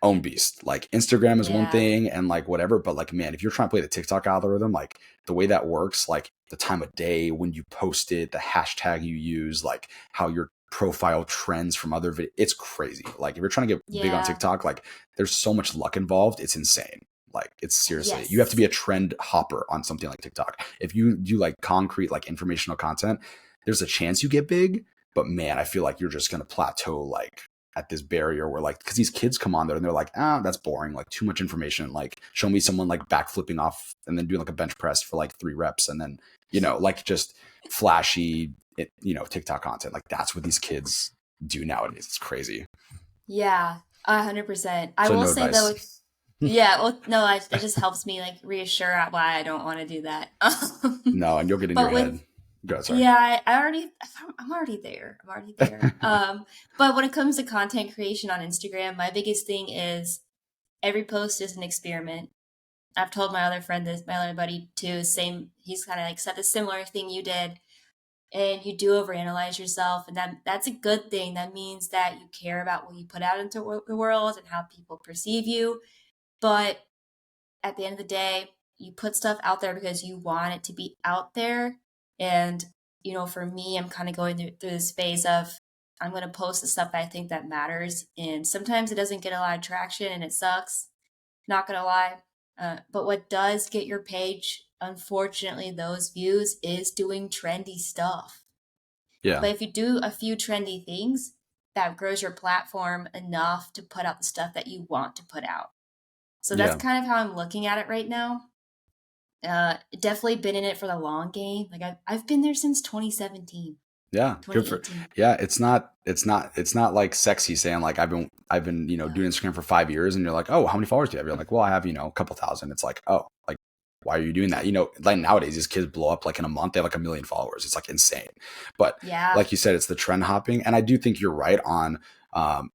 own beast. Like Instagram is one Yeah. thing and like whatever, but like man, if you're trying to play the TikTok algorithm, like the way that works, like the time of day when you post it, the hashtag you use, like how your profile trends from other videos, it's crazy. Like if you're trying to get big on Yeah. TikTok, like there's so much luck involved, it's insane. Like it's seriously, you have to Yes. be a trend hopper on something like TikTok. If you do like concrete, like informational content, there's a chance you get big, but man, I feel like you're just gonna plateau like at this barrier where like because these kids come on there and they're like, ah, that's boring, like too much information, like show me someone like backflipping off and then doing like a bench press for like 3 reps and then like just flashy TikTok content. Like that's what these kids do nowadays. It's crazy. Yeah. 100%. I So will no say advice. though, yeah. Well, no, it just helps me like reassure why I don't want to do that. No, and you'll get in your But with head. Go ahead, sorry. Yeah, I'm already there. I'm already there. But when it comes to content creation on Instagram, my biggest thing is every post is an experiment. I've told my other friend this, my other buddy too, same, he's kind of like said the similar thing you did. and you do overanalyze yourself, and that's a good thing. That means that you care about what you put out into the world and how people perceive you. But at the end of the day, you put stuff out there because you want it to be out there. And, for me, I'm kind of going through this phase of I'm going to post the stuff that I think that matters. And sometimes it doesn't get a lot of traction and it sucks. Not going to lie. But what does get your page, unfortunately, those views is doing trendy stuff. Yeah. But if you do a few trendy things, that grows your platform enough to put out the stuff that you want to put out. So that's Yeah. kind of how I'm looking at it right now. Definitely been in it for the long game. Like I've been there since 2017, Yeah, good for 2018. yeah, it's not like sexy saying like I've been, No. doing Instagram for 5 years and you're like, "Oh, how many followers do you have?" You're like, "Well, I have, a couple thousand." It's like, "Oh, like why are you doing that?" Like nowadays these kids blow up like in a month, they have like 1 million followers. It's like insane. But Yeah. like you said, it's the trend hopping. And I do think you're right on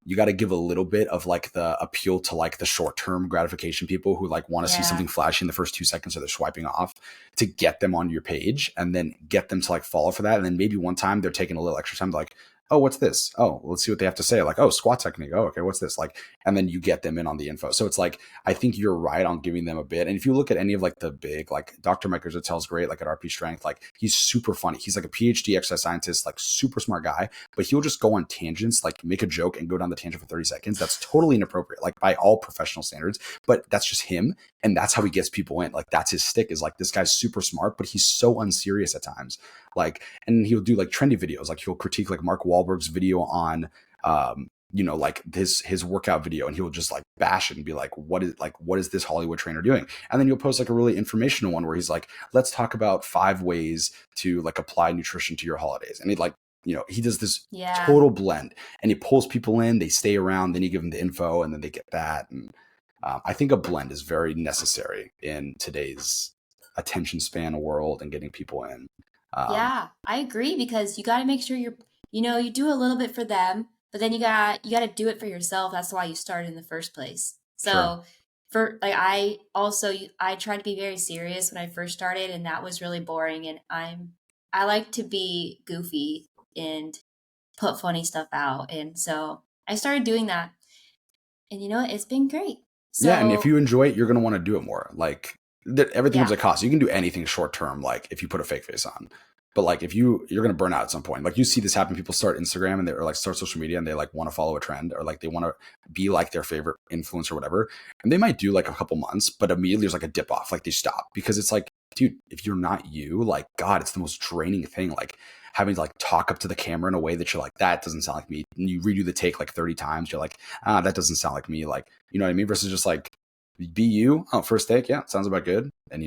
you got to give a little bit of like the appeal to like the short term gratification people who like want to see Yeah. something flashy in the first 2 seconds, so they're swiping off to get them on your page and then get them to like follow for that. And then maybe one time they're taking a little extra time, like, oh, what's this? Oh, let's see what they have to say. Like, oh, squat technique. Oh, okay, what's this? Like, and then you get them in on the info. So it's like, I think you're right on giving them a bit. And if you look at any of like the big, like Dr. Mike Rizzotel's great, like at RP Strength, like he's super funny. He's like a PhD exercise scientist, like super smart guy, but he'll just go on tangents, like make a joke and go down the tangent for 30 seconds. That's totally inappropriate, like by all professional standards, but that's just him. And that's how he gets people in. Like that's his stick, is like this guy's super smart, but he's so unserious at times. Like, and he'll do like trendy videos. Like he'll critique like Mark Wahlberg's video on, like his workout video, and he'll just like bash it and be like, what is this Hollywood trainer doing? And then you'll post like a really informational one where he's like, let's talk about 5 ways to like apply nutrition to your holidays. And he like, he does this Yeah. total blend, and he pulls people in, they stay around, then you give them the info, and then they get that. And I think a blend is very necessary in today's attention span world and getting people in. Um, Yeah, I agree because you got to make sure you do a little bit for them, but then you got to do it for yourself. That's why you started in the first place. sure. So for like I tried to be very serious when I first started, and that was really boring. And I like to be goofy and put funny stuff out, and so I started doing that, and it's been great. Yeah, and if So you enjoy it, you're going to want to do it more. Like everything comes yeah, at a cost. You can do anything short term, like if you put a fake face on. But like if you're going to burn out at some point. Like you see this happen. People start Instagram and or like start social media and they like want to follow a trend, or like they want to be like their favorite influencer or whatever. And they might do like a couple months, but immediately there's like a dip off. Like they stop because it's like, dude, if you're not you, like God, it's the most draining thing. Like having to like talk up to the camera in a way that you're like, that doesn't sound like me. And you redo the take like 30 times. You're like, that doesn't sound like me. Like, you know what I mean? Versus just like be you. Oh, first take. Yeah. Sounds about good. And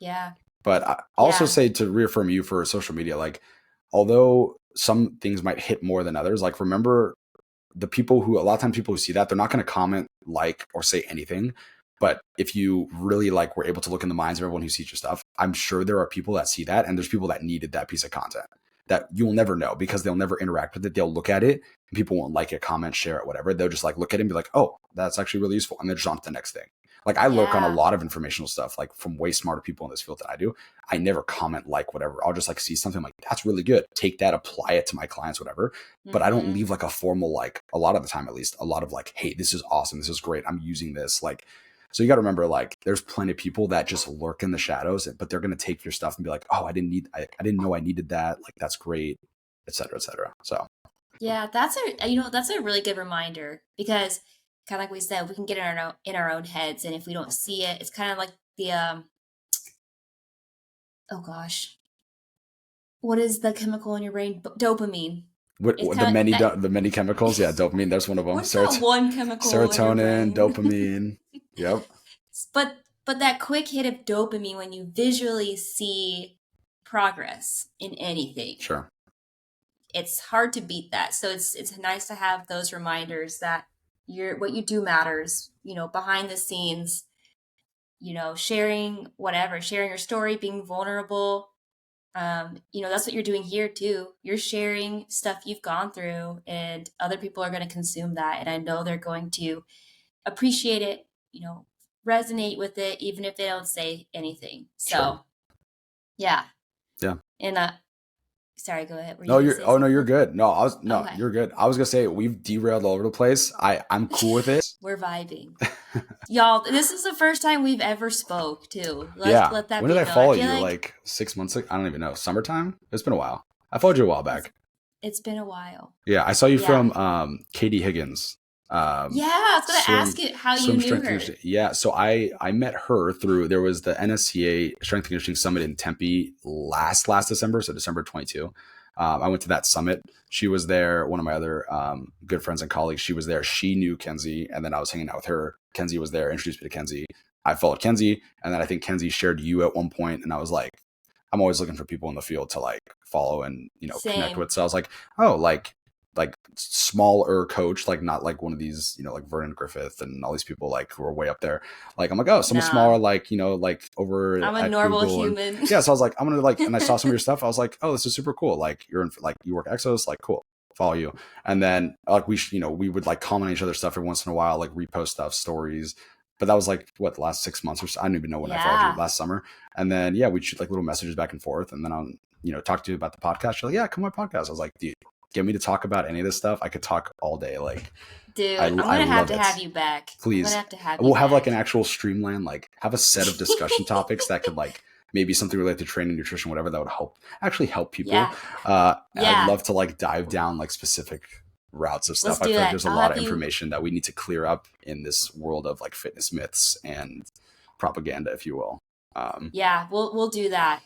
yeah, but I also yeah, say to reaffirm you for social media, like, although some things might hit more than others, like remember the people who, a lot of times people who see that, they're not going to comment, like, or say anything. But if you really like were able to look in the minds of everyone who sees your stuff, I'm sure there are people that see that, and there's people that needed that piece of content that you'll never know because they'll never interact with it. They'll look at it and people won't like it, comment, share it, whatever. They'll just like look at it and be like, oh, that's actually really useful. And they're just on to the next thing. Like I look on a yeah. lot of informational stuff, like from way smarter people in this field than I do. I never comment like whatever. I'll just like see something like that's really good. Take that, apply it to my clients, whatever. But I don't Mm-hmm. leave like a formal, like a lot of the time, at least a lot of like, hey, this is awesome. This is great. I'm using this. Like, so you got to remember, like, there's plenty of people that just lurk in the shadows, but they're going to take your stuff and be like, oh, I didn't know I needed that. Like, that's great, et cetera, et cetera. So Yeah, that's a really good reminder because kind of like we said, we can get in our own heads, and if we don't see it, it's kind of like the oh gosh, what is the chemical in your brain? Dopamine. It's the kind of that. the many chemicals, yeah, dopamine. There's one of them. What's that one chemical in your Serotonin, brain? dopamine. Yep, But that quick hit of dopamine when you visually see progress in anything, sure, it's hard to beat that. So it's nice to have those reminders that what you do matters. Behind the scenes, sharing your story, being vulnerable. That's what you're doing here too. You're sharing stuff you've gone through, and other people are going to consume that. And I know they're going to appreciate it, resonate with it, even if they don't say anything. sure, So, yeah. yeah. And Sorry, go ahead. Were you No, going to you're say oh no, you're something? good. No, Okay. you're good. I was gonna say we've derailed all over the place. I'm cool with it. We're vibing. Y'all, this is the first time we've ever spoke too. Let Yeah. let that When did be I known. I follow feel you? like Like 6 months ago? I don't even know. Summertime? It's been a while. I followed you a while it's back. it's been a while. Yeah, I saw you Yeah. from Katie Higgins. Yeah, I was gonna ask Swim you how you swim knew strength and her. conditioning. Yeah, so I met her through there was the NSCA Strength and Conditioning Summit in Tempe last December, so December 22. I went to that summit. She was there. One of my other good friends and colleagues, she was there. She knew Kenzie, and then I was hanging out with her. Kenzie was there, introduced me to Kenzie. I followed Kenzie, and then I think Kenzie shared you at one point, and I was like, I'm always looking for people in the field to like follow and connect Same. with. So I was like, oh, like smaller coach, like not like one of these, like Vernon Griffith and all these people like who are way up there. Like I'm like, oh, someone Nah. smaller, like like over I'm a at normal Google, and human. yeah. So I was like, I'm gonna like, and I saw some of your stuff. I was like, oh, this is super cool. Like you're in, like you work Exos, like cool, follow you. And then like we would like comment on each other's stuff every once in a while, like repost stuff, stories. But that was like what the last 6 months or so. I don't even know when I followed you Yeah. last summer. And then yeah, we'd shoot like little messages back and forth. And then I'll talk to you about the podcast. You're like, yeah, come on my podcast. I was like, dude, get me to talk about any of this stuff. I could talk all day. Like Dude, I'm I gonna have love to it. have you back. I'm gonna Please. have to have you We'll have like an back. actual streamline, like have a set of discussion topics that could like maybe something related to training, nutrition, whatever that would help people. Yeah. I'd Yeah. love to like dive down like specific routes of Let's stuff. I do feel like that. there's a I'll lot have of you. information that we need to clear up in this world of like fitness myths and propaganda, if you will. Yeah, we'll do that.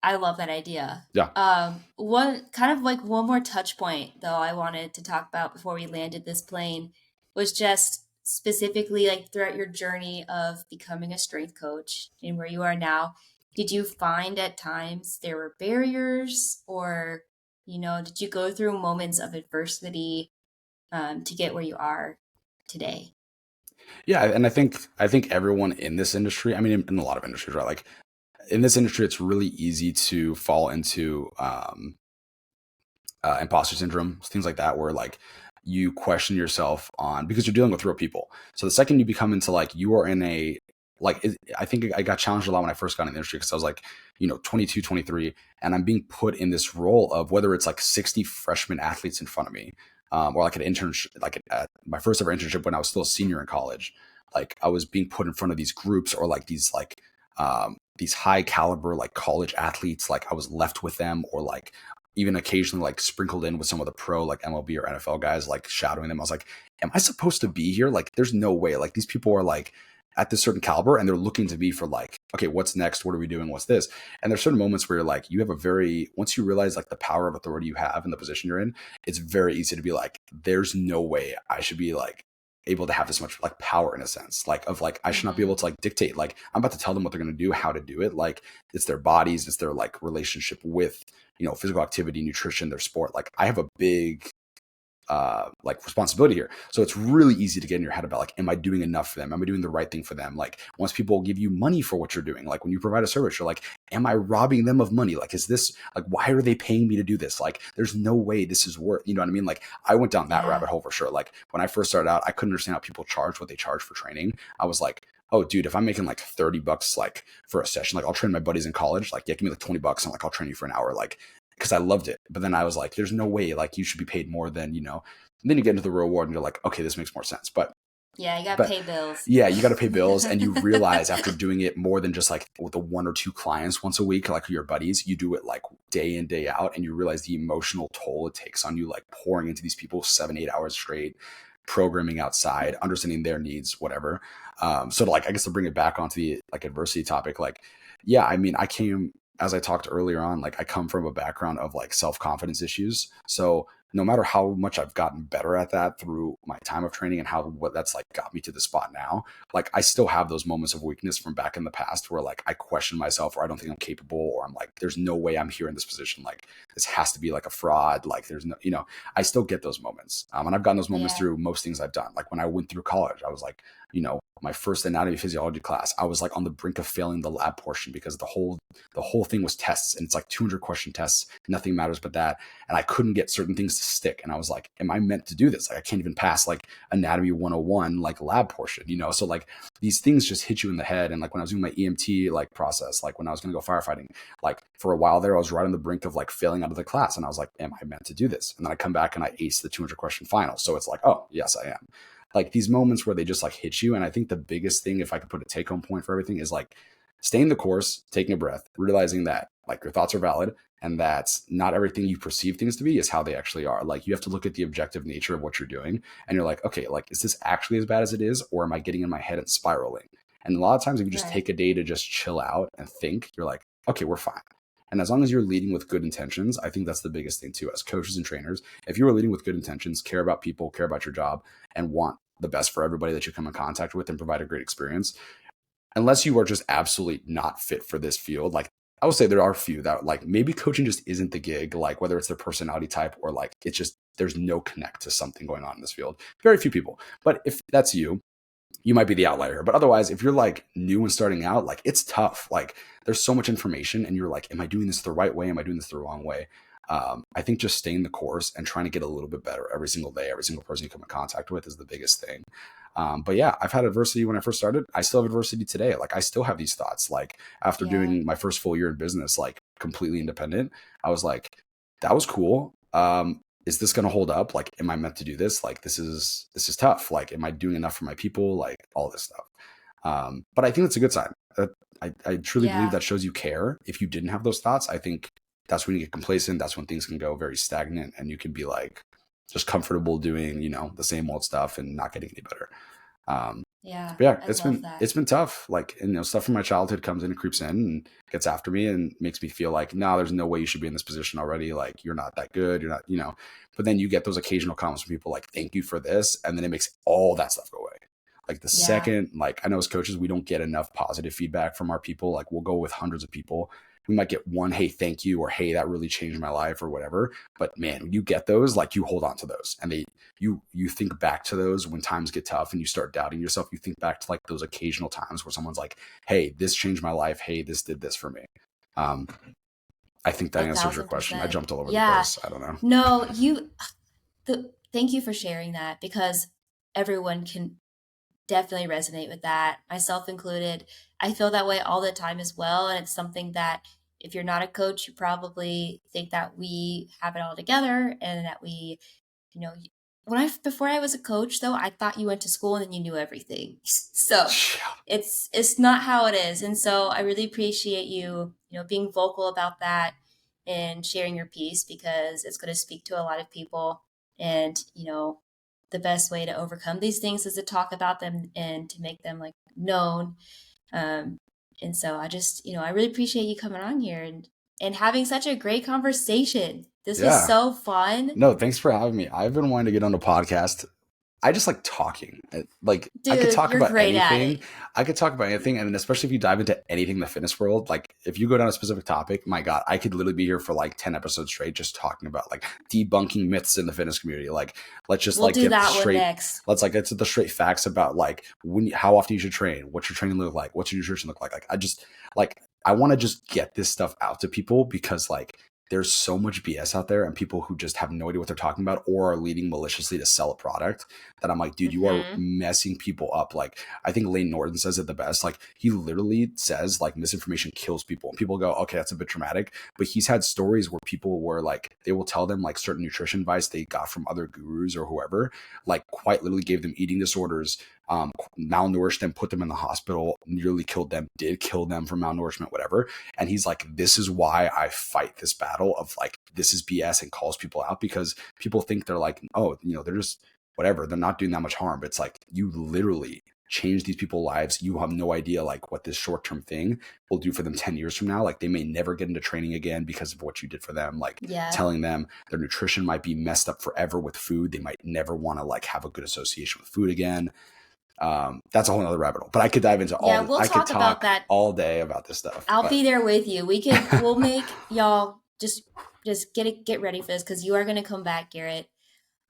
I love that idea. Yeah. One kind of like one more touch point though I wanted to talk about before we landed this plane was just specifically like throughout your journey of becoming a strength coach and where you are now, did you find at times there were barriers or did you go through moments of adversity to get where you are today? Yeah. And I think everyone in this industry, I mean, in a lot of industries, right? Like in this industry, it's really easy to fall into imposter syndrome, things like that, where like you question yourself on because you're dealing with real people. So the second you become into like you are in a I think I got challenged a lot when I first got in the industry because I was like 22, 23, and I'm being put in this role of whether it's like 60 freshman athletes in front of me, or like an internship, like at my first ever internship when I was still a senior in college. Like I was being put in front of these groups or like these high caliber like college athletes. Like I was left with them, or like even occasionally like sprinkled in with some of the pro like MLB or NFL guys, like shadowing them. I was like, am I supposed to be here? Like, there's no way. Like these people are like at this certain caliber and they're looking to me for like, okay, what's next? What are we doing? What's this? And there's certain moments where you're like, you have a very, once you realize like the power of authority you have in the position you're in, it's very easy to be like, there's no way I should be like able to have this much like power in a sense like of like I should not be Mm-hmm. able to like dictate like I'm about to tell them what they're going to do, how to do it. Like it's their bodies, it's their like relationship with physical activity, nutrition, their sport. Like I have a big like responsibility here. So it's really easy to get in your head about like, am I doing enough for them? Am I doing the right thing for them? Like once people give you money for what you're doing, like when you provide a service, you're like, am I robbing them of money? Like, is this like, why are they paying me to do this? Like, there's no way this is worth, you know what I mean? Like I went down that Yeah. rabbit hole for sure. Like when I first started out, I couldn't understand how people charge what they charge for training. I was like, oh dude, if I'm making like $30 like for a session, like I'll train my buddies in college, like yeah, give me like $20 and like I'll train you for an hour. Like, because I loved it. But then I was like, there's no way like you should be paid more than, and then you get into the real world and you're like, okay, this makes more sense. Yeah, you got to But pay bills. yeah, you got to pay bills, and you realize after doing it more than just like with the one or two clients once a week, like your buddies, you do it like day in, day out, and you realize the emotional toll it takes on you, like pouring into these people 7, 8 hours straight, programming outside, understanding their needs, whatever. So to like, I guess to bring it back onto the like adversity topic, like, yeah, I mean, as I talked earlier on, like I come from a background of like self-confidence issues. So no matter how much I've gotten better at that through my time of training and how what that's like got me to the spot now, like I still have those moments of weakness from back in the past where like I question myself or I don't think I'm capable or I'm like, there's no way I'm here in this position. Like this has to be like a fraud. Like there's no, I still get those moments. And I've gotten those moments Yeah. through most things I've done. Like when I went through college, I was like, my first anatomy physiology class, I was like on the brink of failing the lab portion because the whole thing was tests, and it's like 200 question tests. Nothing matters but that. And I couldn't get certain things to stick. And I was like, am I meant to do this? Like, I can't even pass like anatomy 101, like lab portion. So like these things just hit you in the head. And like when I was doing my EMT like process, like when I was going to go firefighting, like for a while there, I was right on the brink of like failing out of the class. And I was like, am I meant to do this? And then I come back and I ace the 200 question final. So it's like, oh, yes, I am. Like these moments where they just like hit you. And I think the biggest thing, if I could put a take home point for everything, is like staying the course, taking a breath, realizing that like your thoughts are valid and that not everything you perceive things to be is how they actually are. Like you have to look at the objective nature of what you're doing and you're like, okay, like is this actually as bad as it is, or am I getting in my head and spiraling? And a lot of times if you just Right. take a day to just chill out and think, you're like, okay, we're fine. And as long as you're leading with good intentions, I think that's the biggest thing too. As coaches and trainers, if you are leading with good intentions, care about people, care about your job, and want the best for everybody that you come in contact with and provide a great experience, unless you are just absolutely not fit for this field, like I would say there are a few that like maybe coaching just isn't the gig, like whether it's their personality type or like it's just there's no connect to something going on in this field. Very few people. But if that's you might be the outlier. But otherwise, if you're like new and starting out, like it's tough. Like there's so much information and you're like, am I doing this the right way? Am I doing this the wrong way? I think just staying the course and trying to get a little bit better every single day, every single person you come in contact with is the biggest thing. But yeah, I've had adversity when I first started. I still have adversity today. Like I still have these thoughts. Like after Yeah. doing my first full year in business, like completely independent, I was like, that was cool. Is this going to hold up? Like, am I meant to do this? Like, this is tough. Like, am I doing enough for my people? Like all this stuff. But I think that's a good sign. I truly believe Yeah. that shows you care. If you didn't have those thoughts, I think that's when you get complacent. That's when things can go very stagnant and you can be like just comfortable doing, the same old stuff and not getting any better. Um, Yeah. but yeah, I it's love been that. it's been tough. Like, and, stuff from my childhood comes in and creeps in and gets after me and makes me feel like, no, there's no way you should be in this position already. Like, you're not that good. You're not. But then you get those occasional comments from people like, thank you for this, and then it makes all that stuff go away. Like the Yeah. second, like I know as coaches, we don't get enough positive feedback from our people. Like we'll go with hundreds of people. We might get one, hey, thank you, or hey, that really changed my life, or whatever. But man, when you get those, like you hold on to those, and you think back to those when times get tough and you start doubting yourself. You think back to like those occasional times where someone's like, hey, this changed my life. Hey, this did this for me. Um, I think that A answers your thousand question. I percent. jumped all over the Yeah. place. I don't know. No, thank you for sharing that because everyone can definitely resonate with that, myself included. I feel that way all the time as well. And it's something that if you're not a coach, you probably think that we have it all together and that we, you know, before I was a coach though, I thought you went to school and then you knew everything. So it's not how it is. And so I really appreciate you, being vocal about that and sharing your piece because it's going to speak to a lot of people. And, the best way to overcome these things is to talk about them and to make them like known. Um, and so I really appreciate you coming on here and having such a great conversation. This was Yeah. so fun. No, thanks for having me. I've been wanting to get on a podcast. I just like talking. Like I could Dude, talk you're about great at anything. it. I could talk about anything, and especially if you dive into anything in the fitness world. Like if you go down a specific topic, my God, I could literally be here for like 10 episodes straight, just talking about like debunking myths in the fitness community. Like let's just We'll like do get that one straight. next. Let's like get to the straight facts about like how often you should train, what's your training look like, what's your nutrition look like. Like I want to just get this stuff out to people because like there's so much BS out there and people who just have no idea what they're talking about or are leading maliciously to sell a product that I'm like, dude, you are Hmm. messing people up. Like, I think Lane Norton says it the best. Like, he literally says, like, misinformation kills people. And people go, okay, that's a bit traumatic. But he's had stories where people were like, they will tell them, like, certain nutrition advice they got from other gurus or whoever, like, quite literally gave them eating disorders, malnourished them, put them in the hospital, nearly killed them, did kill them from malnourishment, whatever. And he's like, this is why I fight this battle of like, this is BS, and calls people out because people think they're like, oh, they're just whatever. They're not doing that much harm. But it's like, you literally change these people's lives. You have no idea like what this short-term thing will do for them 10 years from now. Like they may never get into training again because of what you did for them. Like Yeah. telling them their nutrition might be messed up forever with food. They might never want to like have a good association with food again. That's a whole nother rabbit hole, but I could dive into Yeah, I we'll could talk about talk that. all day about this stuff, I'll but be there with you. We'll make y'all just get ready for this because you are going to come back, Garrett.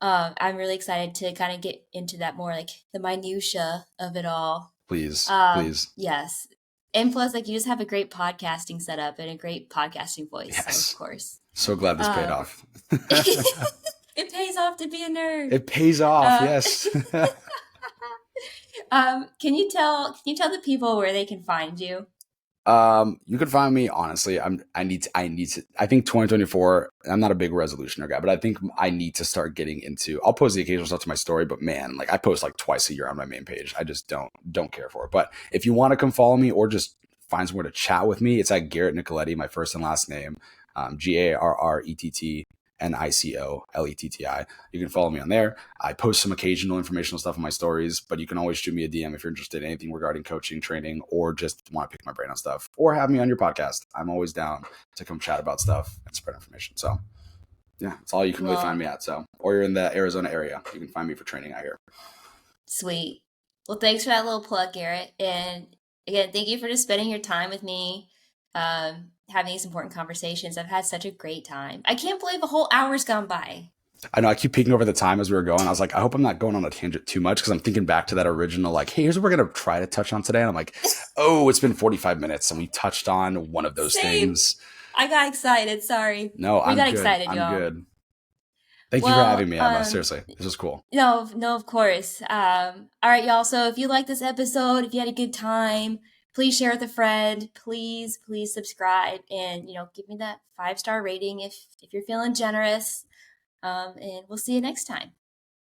I'm really excited to kind of get into that more, like the minutia of it all. Please, please. Yes. And plus, like, you just have a great podcasting setup and a great podcasting voice. So, of Yes. course, So glad this paid uh, off. it pays off to be a nerd. It pays off, Uh, yes. can you tell the people where they can find you? You can find me honestly. I need to. I think 2024. I'm not a big resolutioner guy, but I think I need to start getting into. I'll post the occasional stuff to my story, but man, like I post like twice a year on my main page. I just don't care for it. But if you want to come follow me or just find somewhere to chat with me, it's at Garrett Nicoletti, my first and last name, GarrettNicoletti. You can follow me on there. I post some occasional informational stuff on my stories, but you can always shoot me a DM if you're interested in anything regarding coaching, training, or just want to pick my brain on stuff, or have me on your podcast. I'm always down to come chat about stuff and spread information. So yeah, that's all you can really find Well, me at. So, or you're in the Arizona area, you can find me for training out here. sweet. Well, thanks for that little plug, Garrett. And again, thank you for just spending your time with me, having these important conversations. I've had such a great time. I can't believe a whole hour's gone by. I know I keep peeking over the time as we were going. I was like, I hope I'm not going on a tangent too much because I'm thinking back to that original, like, hey, here's what we're going to try to touch on today. And I'm like, oh, it's been 45 minutes and we touched on one of those Same. things. I got excited. Sorry. No, We I'm got good. excited, I'm y'all. good. Thank you for Well, having me, Emma. Seriously, this was cool. no, no, of course. All right, y'all. So if you like this episode, if you had a good time, please share with a friend. Please, please subscribe and give me that 5-star rating if you're feeling generous. And we'll see you next time.